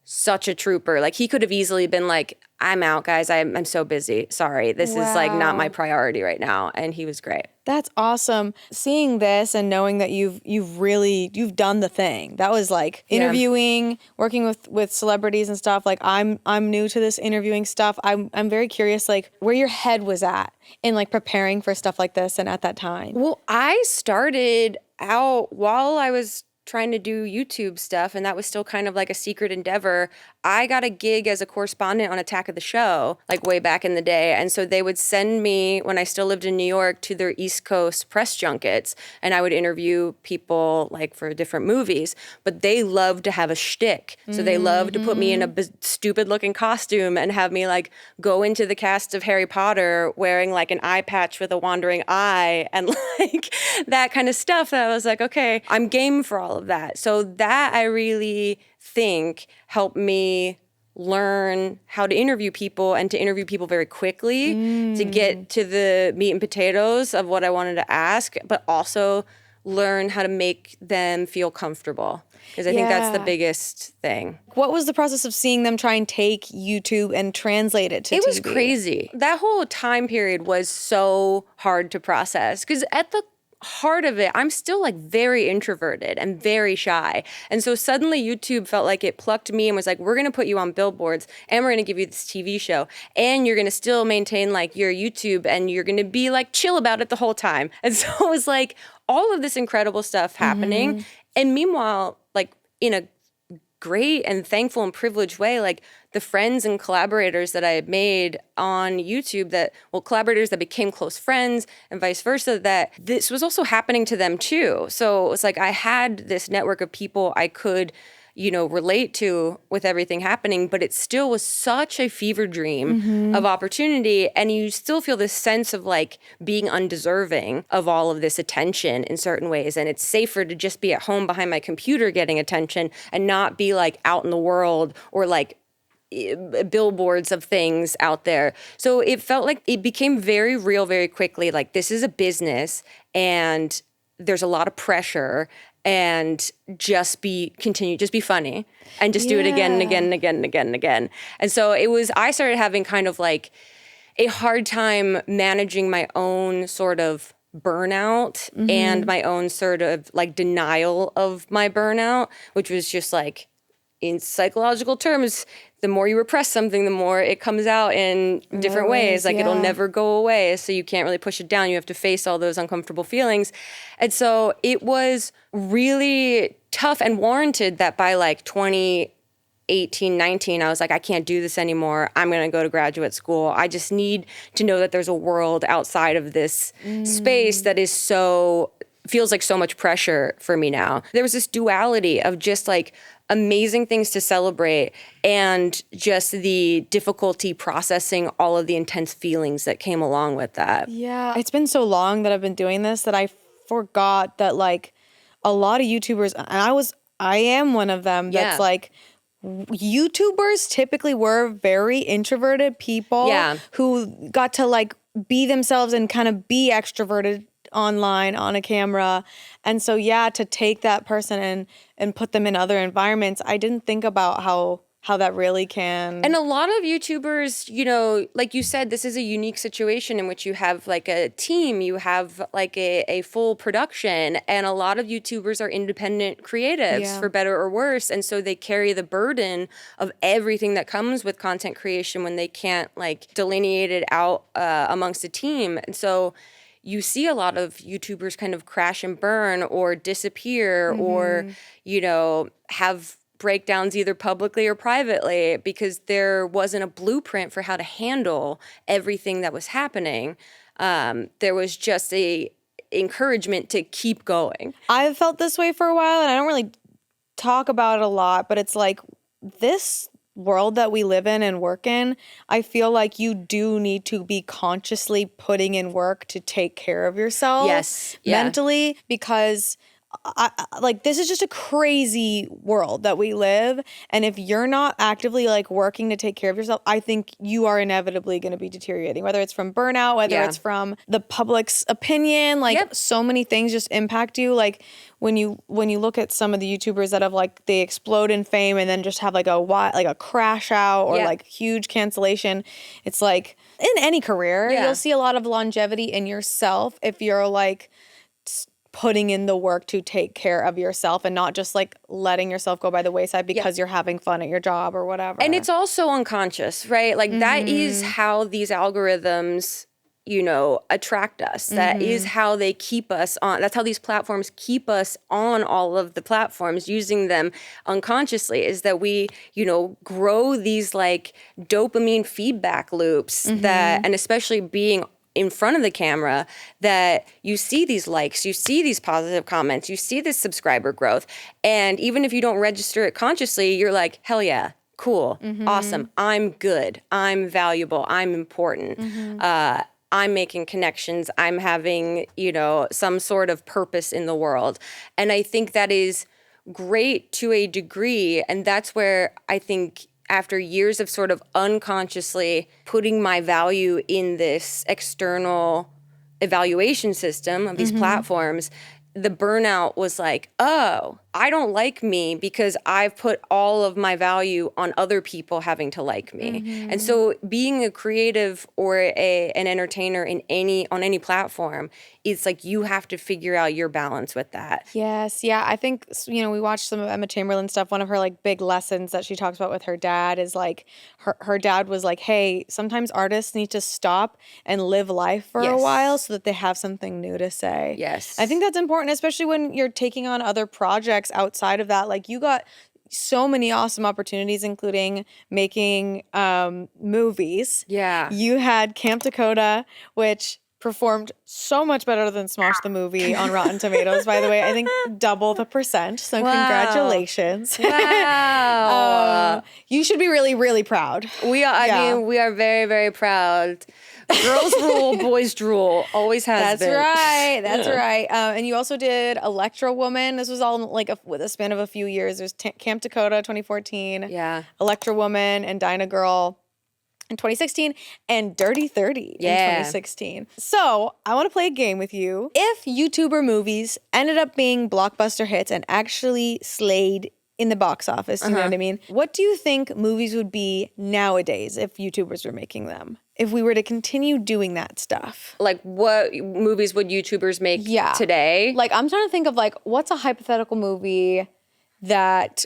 such a trooper. Like, he could have easily been like, I'm out, guys. I'm so busy. Sorry. This is like not my priority right now. And he was great. That's awesome. Seeing this and knowing that you've done the thing. That was like interviewing, working with celebrities and stuff. Like I'm new to this interviewing stuff. I'm very curious like where your head was at in like preparing for stuff like this and at that time. Well, I started out while I was trying to do YouTube stuff, and that was still kind of like a secret endeavor. I got a gig as a correspondent on Attack of the Show, like way back in the day. And so they would send me, when I still lived in New York, to their East Coast press junkets, and I would interview people like for different movies. But they loved to have a shtick. So they loved to put me in a stupid looking costume and have me like go into the cast of Harry Potter wearing like an eye patch with a wandering eye and like that kind of stuff. That I was like, okay, I'm game for all of that. So that I really think helped me learn how to interview people and to interview people very quickly to get to the meat and potatoes of what I wanted to ask, but also learn how to make them feel comfortable. Because I think that's the biggest thing. What was the process of seeing them try and take YouTube and translate it to TV? It was crazy. That whole time period was so hard to process because at the heart of it, I'm still like very introverted and very shy. And so suddenly YouTube felt like it plucked me and was like, we're going to put you on billboards and we're going to give you this TV show and you're going to still maintain like your YouTube and you're going to be like chill about it the whole time. And so it was like all of this incredible stuff happening. And meanwhile, like in a great and thankful and privileged way, like the friends and collaborators that I had made on YouTube collaborators that became close friends and vice versa, that this was also happening to them too. So it's like I had this network of people I could, relate to with everything happening, but it still was such a fever dream of opportunity. And you still feel this sense of like being undeserving of all of this attention in certain ways. And it's safer to just be at home behind my computer getting attention and not be like out in the world or like billboards of things out there. So it felt like it became very real very quickly. Like this is a business and there's a lot of pressure. And just be funny and just do it again and again and again and again and again. And so I started having kind of like a hard time managing my own sort of burnout and my own sort of like denial of my burnout, which was just like, in psychological terms, the more you repress something, the more it comes out in different ways. Like it'll never go away. So you can't really push it down. You have to face all those uncomfortable feelings. And so it was really tough and warranted that by like 2018, 19, I was like, I can't do this anymore. I'm going to go to graduate school. I just need to know that there's a world outside of this space that is feels like so much pressure for me now. There was this duality of just like amazing things to celebrate and just the difficulty processing all of the intense feelings that came along with that. Yeah. It's been so long that I've been doing this that I forgot that like a lot of YouTubers, and I am one of them that's like, YouTubers typically were very introverted people who got to like be themselves and kind of be extroverted online on a camera. And so to take that person and put them in other environments, I didn't think about how that really can. And a lot of YouTubers, like you said, this is a unique situation in which you have like a team, you have like a full production, and a lot of YouTubers are independent creatives for better or worse. And so they carry the burden of everything that comes with content creation when they can't like delineate it out amongst a team. And so you see a lot of YouTubers kind of crash and burn or disappear or, have breakdowns either publicly or privately because there wasn't a blueprint for how to handle everything that was happening. There was just encouragement to keep going. I've felt this way for a while, and I don't really talk about it a lot, but it's like this world that we live in and work in, I feel like you do need to be consciously putting in work to take care of yourself mentally, because like this is just a crazy world that we live, and if you're not actively like working to take care of yourself, I think you are inevitably going to be deteriorating, whether it's from burnout, whether it's from the public's opinion, like so many things just impact you. Like when you look at some of the YouTubers that have like they explode in fame and then just have like a crash out or like huge cancellation, it's like in any career you'll see a lot of longevity in yourself if you're like putting in the work to take care of yourself and not just like letting yourself go by the wayside because you're having fun at your job or whatever. And it's also unconscious, right? Like that is how these algorithms, you know, attract us. That is how they keep us on. That's how these platforms keep us on all of the platforms, using them unconsciously, is that we, you know, grow these like dopamine feedback loops that, and especially being in front of the camera, that you see these likes, you see these positive comments, you see this subscriber growth. And even if you don't register it consciously, you're like, hell yeah, cool, awesome, I'm good, I'm valuable, I'm important. I'm making connections, I'm having, you know, some sort of purpose in the world. And I think that is great to a degree. And that's where I think after years of sort of unconsciously putting my value in this external evaluation system of these platforms, the burnout was like, oh, I don't like me because I've put all of my value on other people having to like me. And so being a creative or an entertainer on any platform, it's like you have to figure out your balance with that. Yes. Yeah. I think, you know, we watched some of Emma Chamberlain's stuff. One of her like big lessons that she talks about with her dad is like her dad was like, hey, sometimes artists need to stop and live life for a while so that they have something new to say. Yes. I think that's important, especially when you're taking on other projects outside of that. Like you got so many awesome opportunities, including making movies. Yeah. You had Camp Dakota, which performed so much better than Smosh the movie on Rotten Tomatoes, by the way. I think double the percent. So congratulations. Wow. You should be really, really proud. We are, I mean, we are very, very proud. Girls rule, boys drool. Always has been. That's right. And you also did Electra Woman. This was all like with a span of a few years. There's Camp Dakota 2014. Yeah. Electra Woman and Dinah Girl in 2016, and Dirty 30 in 2016. So I want to play a game with you. If YouTuber movies ended up being blockbuster hits and actually slayed in the box office, you know what I mean? What do you think movies would be nowadays if YouTubers were making them? If we were to continue doing that stuff. Like what movies would YouTubers make today? Like I'm trying to think of like, what's a hypothetical movie that,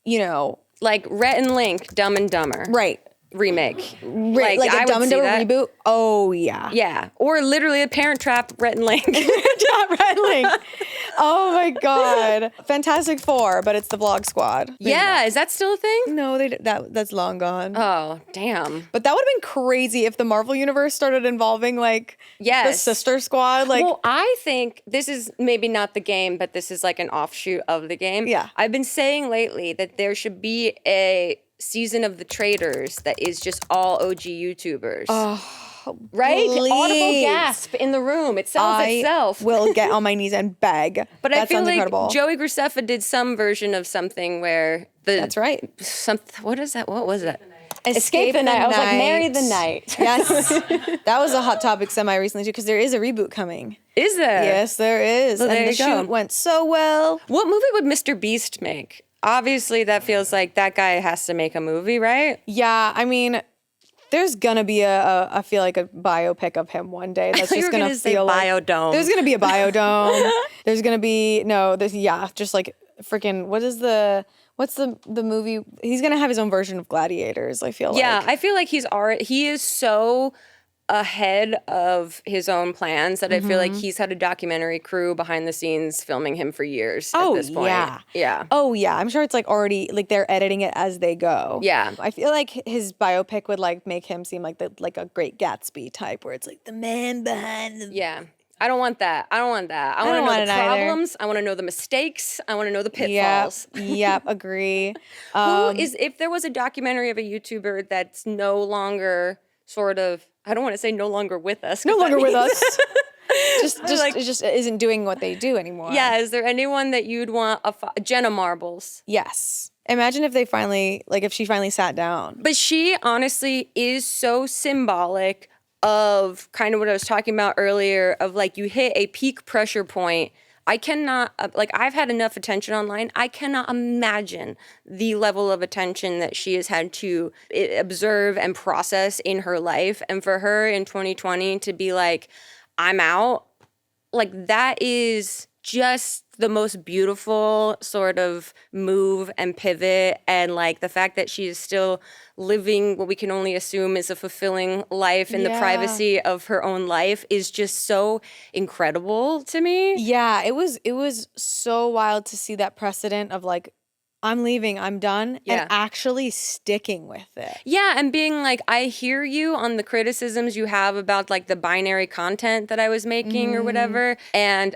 you know. Like Rhett and Link, Dumb and Dumber. Right. Remake. Like a Dumb and Dumber reboot? Oh, yeah. Yeah. Or literally a Parent Trap, Rhett and Link. Rhett and Link. Oh my God. Fantastic Four, but it's the Vlog Squad. Yeah. Is that still a thing? No, that's long gone. Oh, damn. But that would have been crazy if the Marvel Universe started involving like the Sister Squad. Like, well, I think this is maybe not the game, but this is like an offshoot of the game. Yeah. I've been saying lately that there should be a season of The Traders that is just all OG YouTubers. Oh, right? Please. Audible gasp in the room. It sells itself. I will get on my knees and beg. But that I feel sounds like incredible. Joey Graceffa did some version of something where That's right. What is that? What was that? Escape the Night. I was like, Marry the Night. Yes. That was a hot topic semi-recently too, because there is a reboot coming. Is there? Yes, there is. Well, and there the you go. shoot went so well. What movie would Mr. Beast make? Obviously, that feels like that guy has to make a movie, right? Yeah, I mean, there's gonna be I feel like a biopic of him one day. That's just gonna feel like Biodome. There's gonna be a Biodome. There's gonna be just like freaking what's the movie? He's gonna have his own version of Gladiators. I feel like. Yeah, I feel like he is so ahead of his own plans that I feel like he's had a documentary crew behind the scenes filming him for years at this point. Yeah. Oh yeah, I'm sure it's like already like they're editing it as they go. Yeah. I feel like his biopic would like make him seem like a Great Gatsby type, where it's like the man behind the I don't want that. I want to know the problems. I want to know the mistakes. I want to know the pitfalls. Yep, agree. If there was a documentary of a YouTuber that's no longer sort of, I don't want to say no longer with us. No longer with us. It just isn't doing what they do anymore. Yeah, is there anyone that you'd want Jenna Marbles? Yes. Imagine if if she finally sat down. But she honestly is so symbolic of kind of what I was talking about earlier of like you hit a peak pressure point. I cannot, I've had enough attention online. I cannot imagine the level of attention that she has had to observe and process in her life. And for her in 2020 to be like, I'm out, like that is just the most beautiful sort of move and pivot. And like the fact that she is still living what we can only assume is a fulfilling life in the privacy of her own life is just so incredible to me. Yeah, it was so wild to see that precedent of like, I'm leaving, I'm done, and actually sticking with it. Yeah, and being like, I hear you on the criticisms you have about like the binary content that I was making or whatever, and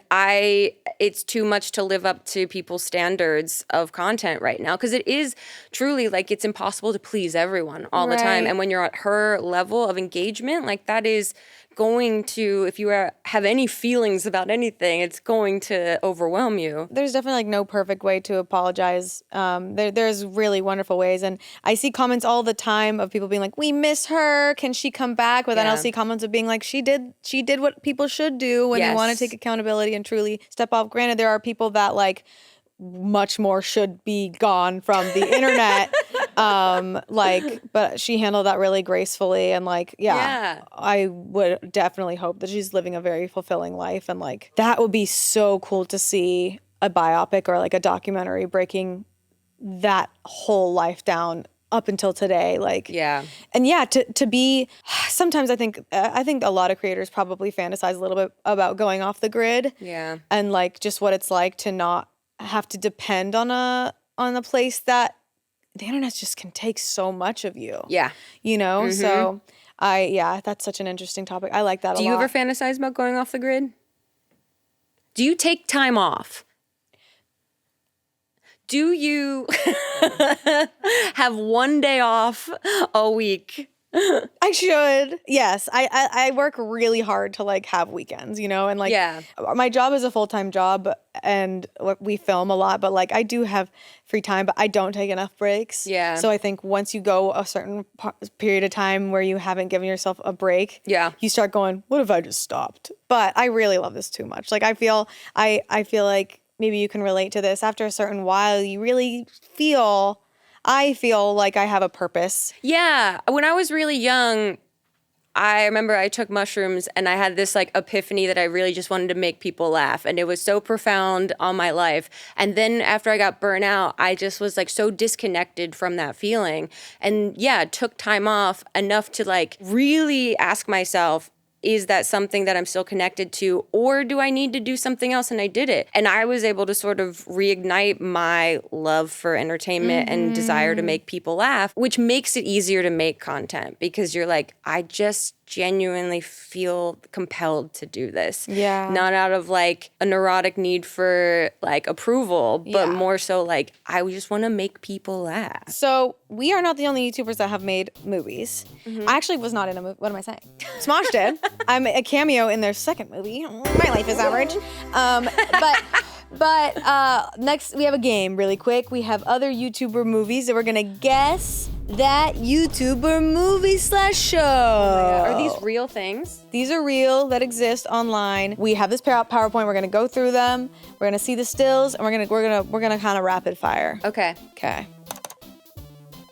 it's too much to live up to people's standards of content right now, because it is truly like it's impossible to please everyone all the time, and when you're at her level of engagement, like that is going to, if you have any feelings about anything, it's going to overwhelm you. There's definitely like no perfect way to apologize. There's really wonderful ways. And I see comments all the time of people being like, we miss her. Can she come back? But then I'll see comments of being like, she did what people should do when they want to take accountability and truly step off. Granted, there are people that like much more should be gone from the internet. But she handled that really gracefully, and I would definitely hope that she's living a very fulfilling life, and like that would be so cool to see a biopic or like a documentary breaking that whole life down up until today. To be, sometimes I think a lot of creators probably fantasize a little bit about going off the grid, and like just what it's like to not have to depend on a place that the internet just can take so much of you. Yeah. You know? So that's such an interesting topic. I like that a lot. Do you ever fantasize about going off the grid? Do you take time off? Do you have one day off a week? I should. Yes. I work really hard to like have weekends, you know, and like my job is a full-time job and we film a lot, but like I do have free time, but I don't take enough breaks. Yeah. So I think once you go a certain period of time where you haven't given yourself a break, you start going, what if I just stopped? But I really love this too much. Like I feel like maybe you can relate to this. After a certain while, you really I feel like I have a purpose. Yeah. When I was really young, I remember I took mushrooms and I had this like epiphany that I really just wanted to make people laugh. And it was so profound on my life. And then after I got burnt out, I just was like so disconnected from that feeling. And took time off enough to like really ask myself, is that something that I'm still connected to, or do I need to do something else? And I did it. And I was able to sort of reignite my love for entertainment and desire to make people laugh, which makes it easier to make content because you're like, I just genuinely feel compelled to do this. Yeah. Not out of like a neurotic need for like approval, but more so like, I just want to make people laugh. So we are not the only YouTubers that have made movies. I actually was not in a movie. What am I saying? Smosh did. I'm a cameo in their second movie. My life is average. But next we have a game really quick. We have other YouTuber movies that we're going to guess that YouTuber movie / show. Are these real things? These are real that exist online. We have this PowerPoint. We're going to go through them. We're going to see the stills and we're going to kind of rapid fire. Okay.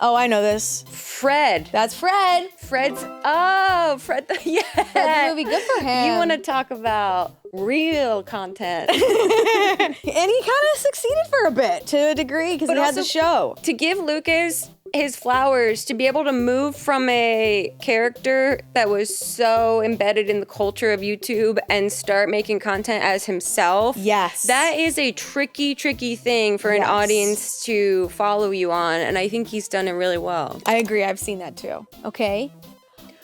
Oh, I know this. Fred. That's Fred. Fred. Yeah. That's the movie. Good for him. You want to talk about real content. And he kind of succeeded for a bit to a degree because he had the show. To give Lucas his flowers, to be able to move from a character that was so embedded in the culture of YouTube and start making content as himself. Yes. That is a tricky thing for an audience to follow you on. And I think he's done it really well. I agree. I've seen that too. Okay.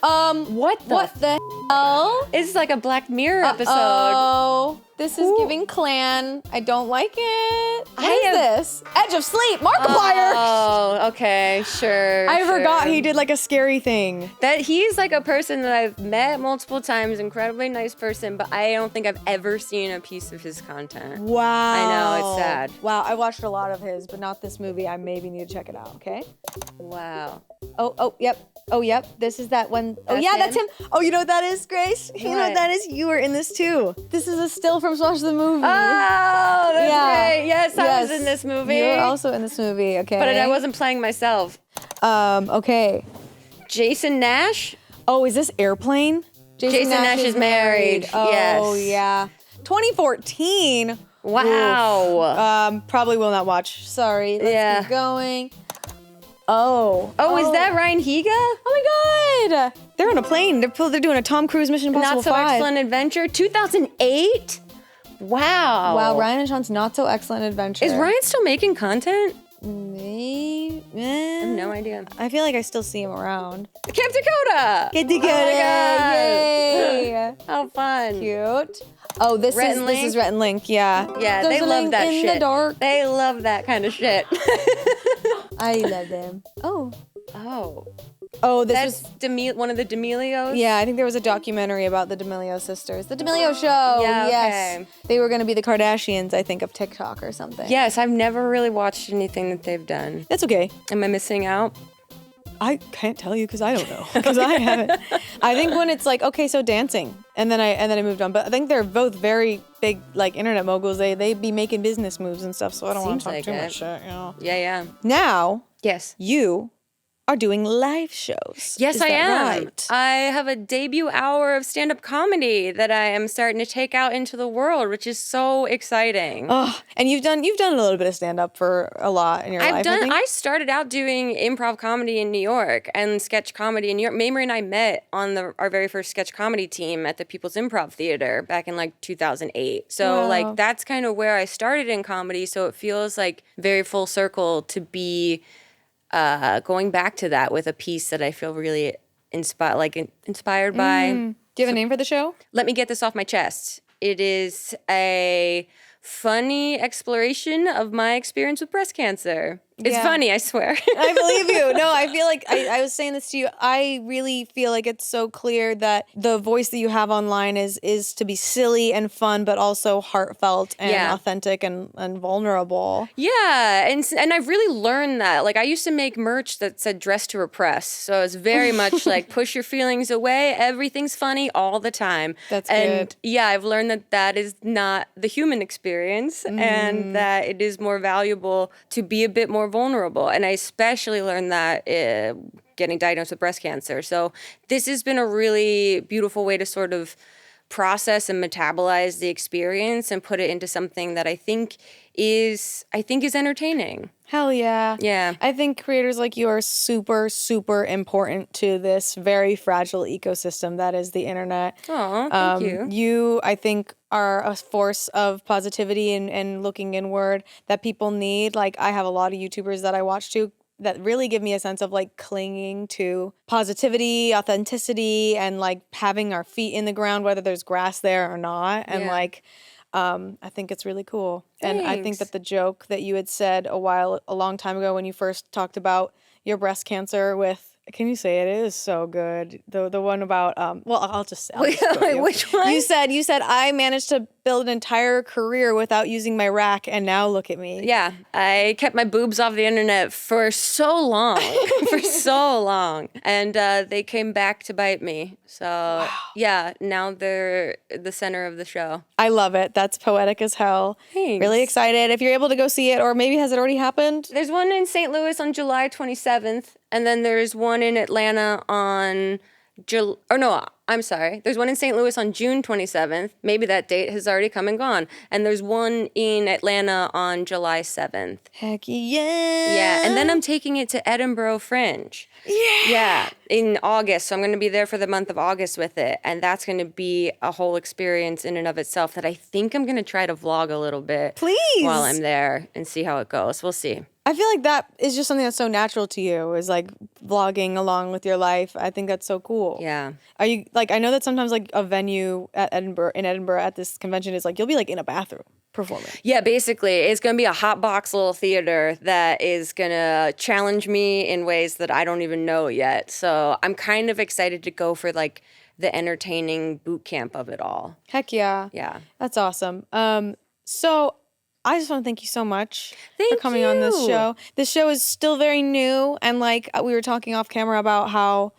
What the hell? It's like a Black Mirror episode. Oh, this is giving clan. I don't like it. What is this? Edge of Sleep, Markiplier. Oh, okay, sure. I forgot he did like a scary thing. That he's like a person that I've met multiple times, incredibly nice person, but I don't think I've ever seen a piece of his content. Wow. I know, it's sad. Wow, I watched a lot of his, but not this movie. I maybe need to check it out, okay? Wow. Yep. This is that one. That's That's him. Oh, you know what that is, Grace? You know what that is? You were in this too. This is a still from Smash the Movie. Oh, that's right. Yes, I was in this movie. You were also in this movie, okay. But I wasn't playing myself. Okay. Jason Nash? Oh, is this Airplane? Jason Nash is married. Oh, yes. yeah. 2014. Wow. Oof. Probably will not watch. Sorry. Let's keep going. Oh, is that Ryan Higa? Oh my God! They're on a plane. They're doing a Tom Cruise Mission Impossible Not So 5. Excellent Adventure, 2008. Wow. Wow, Ryan and Sean's Not So Excellent Adventure. Is Ryan still making content? Maybe. I have no idea. I feel like I still see him around. Camp Dakota. Camp Dakota. Oh my God. Yay! How fun. Cute. Oh, this is Rhett and Link. Yeah. Yeah, There's they a love link that in shit. the dark. They love that kind of shit. I love them. Oh. That's one of the D'Amelios? Yeah, I think there was a documentary about the D'Amelio sisters. The D'Amelio Show. Yeah, yes. okay. They were going to be the Kardashians, I think, of TikTok or something. Yes, I've never really watched anything that they've done. That's okay. Am I missing out? I can't tell you because I don't know because I haven't. I think when it's like, okay, so dancing, and then I moved on. But I think they're both very big like internet moguls. They be making business moves and stuff. So I don't want to talk too much shit. You know. Yeah. Now, yes, you are doing live shows. Yes, Is I that am. Right? I have a debut hour of stand-up comedy that I am starting to take out into the world, which is so exciting. Oh, and you've done a little bit of stand-up for a lot in your life. I started out doing improv comedy in New York and sketch comedy in New York. Mamrie and I met on our very first sketch comedy team at the People's Improv Theater back in like 2008. So like that's kind of where I started in comedy. So it feels like very full circle to be going back to that with a piece that I feel really inspired by. Do you have a name for the show? Let me get this off my chest. It is a funny exploration of my experience with breast cancer. It's funny, I swear. I believe you. No, I feel like I was saying this to you. I really feel like it's so clear that the voice that you have online is to be silly and fun, but also heartfelt and authentic and vulnerable. Yeah, and I've really learned that. Like I used to make merch that said "Dress to Repress," so it's very much like push your feelings away. Everything's funny all the time. That's good. Yeah, I've learned that is not the human experience, and that it is more valuable to be a bit more vulnerable. And I especially learned that getting diagnosed with breast cancer. So this has been a really beautiful way to sort of process and metabolize the experience and put it into something that I think is entertaining. Hell yeah. Yeah. I think creators like you are super, super important to this very fragile ecosystem that is the internet. Oh, thank you. You, I think, are a force of positivity and looking inward that people need. Like, I have a lot of YouTubers that I watch too that really give me a sense of like clinging to positivity, authenticity, and like having our feet in the ground, whether there's grass there or not. And like, I think it's really cool. Thanks. And I think that the joke that you had said a long time ago when you first talked about your breast cancer with, can you say it? It is so good. The one about I'll just Wait, which one? You said I managed to build an entire career without using my rack, and now look at me. Yeah, I kept my boobs off the internet for so long, and they came back to bite me. So yeah, now they're the center of the show. I love it. That's poetic as hell. Thanks. Really excited. If you're able to go see it, or maybe has it already happened? There's one in St. Louis on July 27th, and then there's one in Atlanta on there's one in St. Louis on June 27th. Maybe that date has already come and gone. And there's one in Atlanta on July 7th. Heck yeah. Yeah, and then I'm taking it to Edinburgh Fringe. Yeah, in August. So I'm going to be there for the month of August with it. And that's going to be a whole experience in and of itself that I think I'm going to try to vlog a little bit. Please. While I'm there and see how it goes. We'll see. I feel like that is just something that's so natural to you, is like vlogging along with your life. I think that's so cool. Yeah. Are you like, I know that sometimes like a venue in Edinburgh at this convention is like, you'll be like in a bathroom performing. Yeah, basically, it's going to be a hot box little theater that is going to challenge me in ways that I don't even know yet. So I'm kind of excited to go for like the entertaining boot camp of it all. Heck yeah. Yeah. That's awesome. So I just want to thank you so much for coming you. on this show. This show is still very new, and like we were talking off camera about how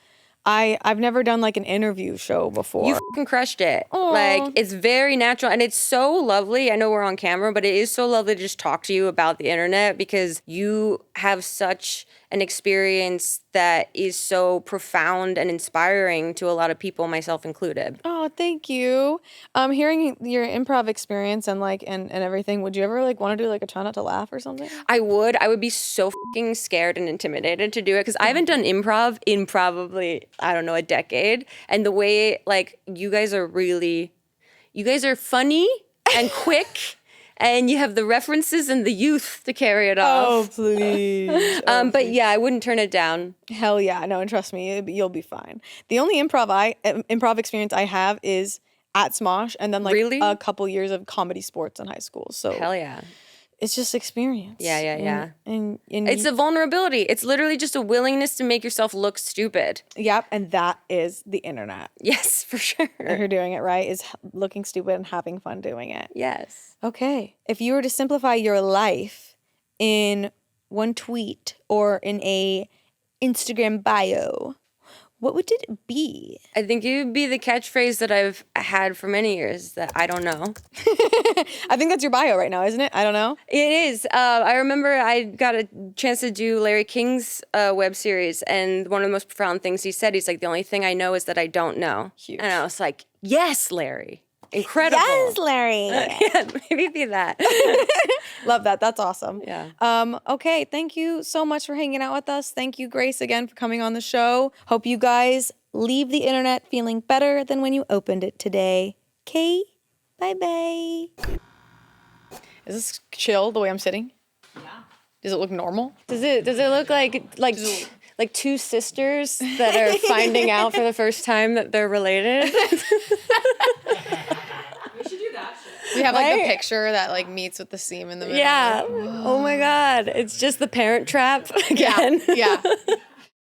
I've never done like an interview show before. You fucking crushed it. Aw. Like, it's very natural and it's so lovely. I know we're on camera, but it is so lovely to just talk to you about the internet because you have such an experience that is so profound and inspiring to a lot of people, myself included. Oh, thank you. Hearing your improv experience and like and everything, would you ever like want to do like a try not to laugh or something? I would be so fucking scared and intimidated to do it because I haven't done improv in probably, I don't know, a decade. And the way like you guys are funny and quick. And you have the references and the youth to carry it off. Oh, please. But yeah, I wouldn't turn it down. Hell yeah. No, and trust me, you'll be fine. The only improv experience I have is at Smosh and then like Really? a couple years of comedy sports in high school. So Hell yeah. it's just experience. Yeah. And It's a vulnerability. It's literally just a willingness to make yourself look stupid. Yep, and that is the internet. Yes, for sure. If you're doing it right, is looking stupid and having fun doing it. Yes. Okay. If you were to simplify your life in one tweet or in a Instagram bio, what would it be? I think it would be the catchphrase that I've had for many years that I don't know. I think that's your bio right now, isn't it? I don't know. It is. I remember I got a chance to do Larry King's web series, and one of the most profound things he said, he's like, the only thing I know is that I don't know. Huge. And I was like, yes, Larry. Incredible. Yes, Larry. Yeah, maybe be that. Love that. That's awesome. Yeah. Okay. Thank you so much for hanging out with us. Thank you, Grace, again for coming on the show. Hope you guys leave the internet feeling better than when you opened it today. Okay. Bye-bye. Is this chill the way I'm sitting? Yeah. Does it look normal? Does it look like two sisters that are finding out for the first time that they're related? We have like the picture that like meets with the seam in the middle. Yeah. Oh my God. It's just the Parent Trap again. Yeah.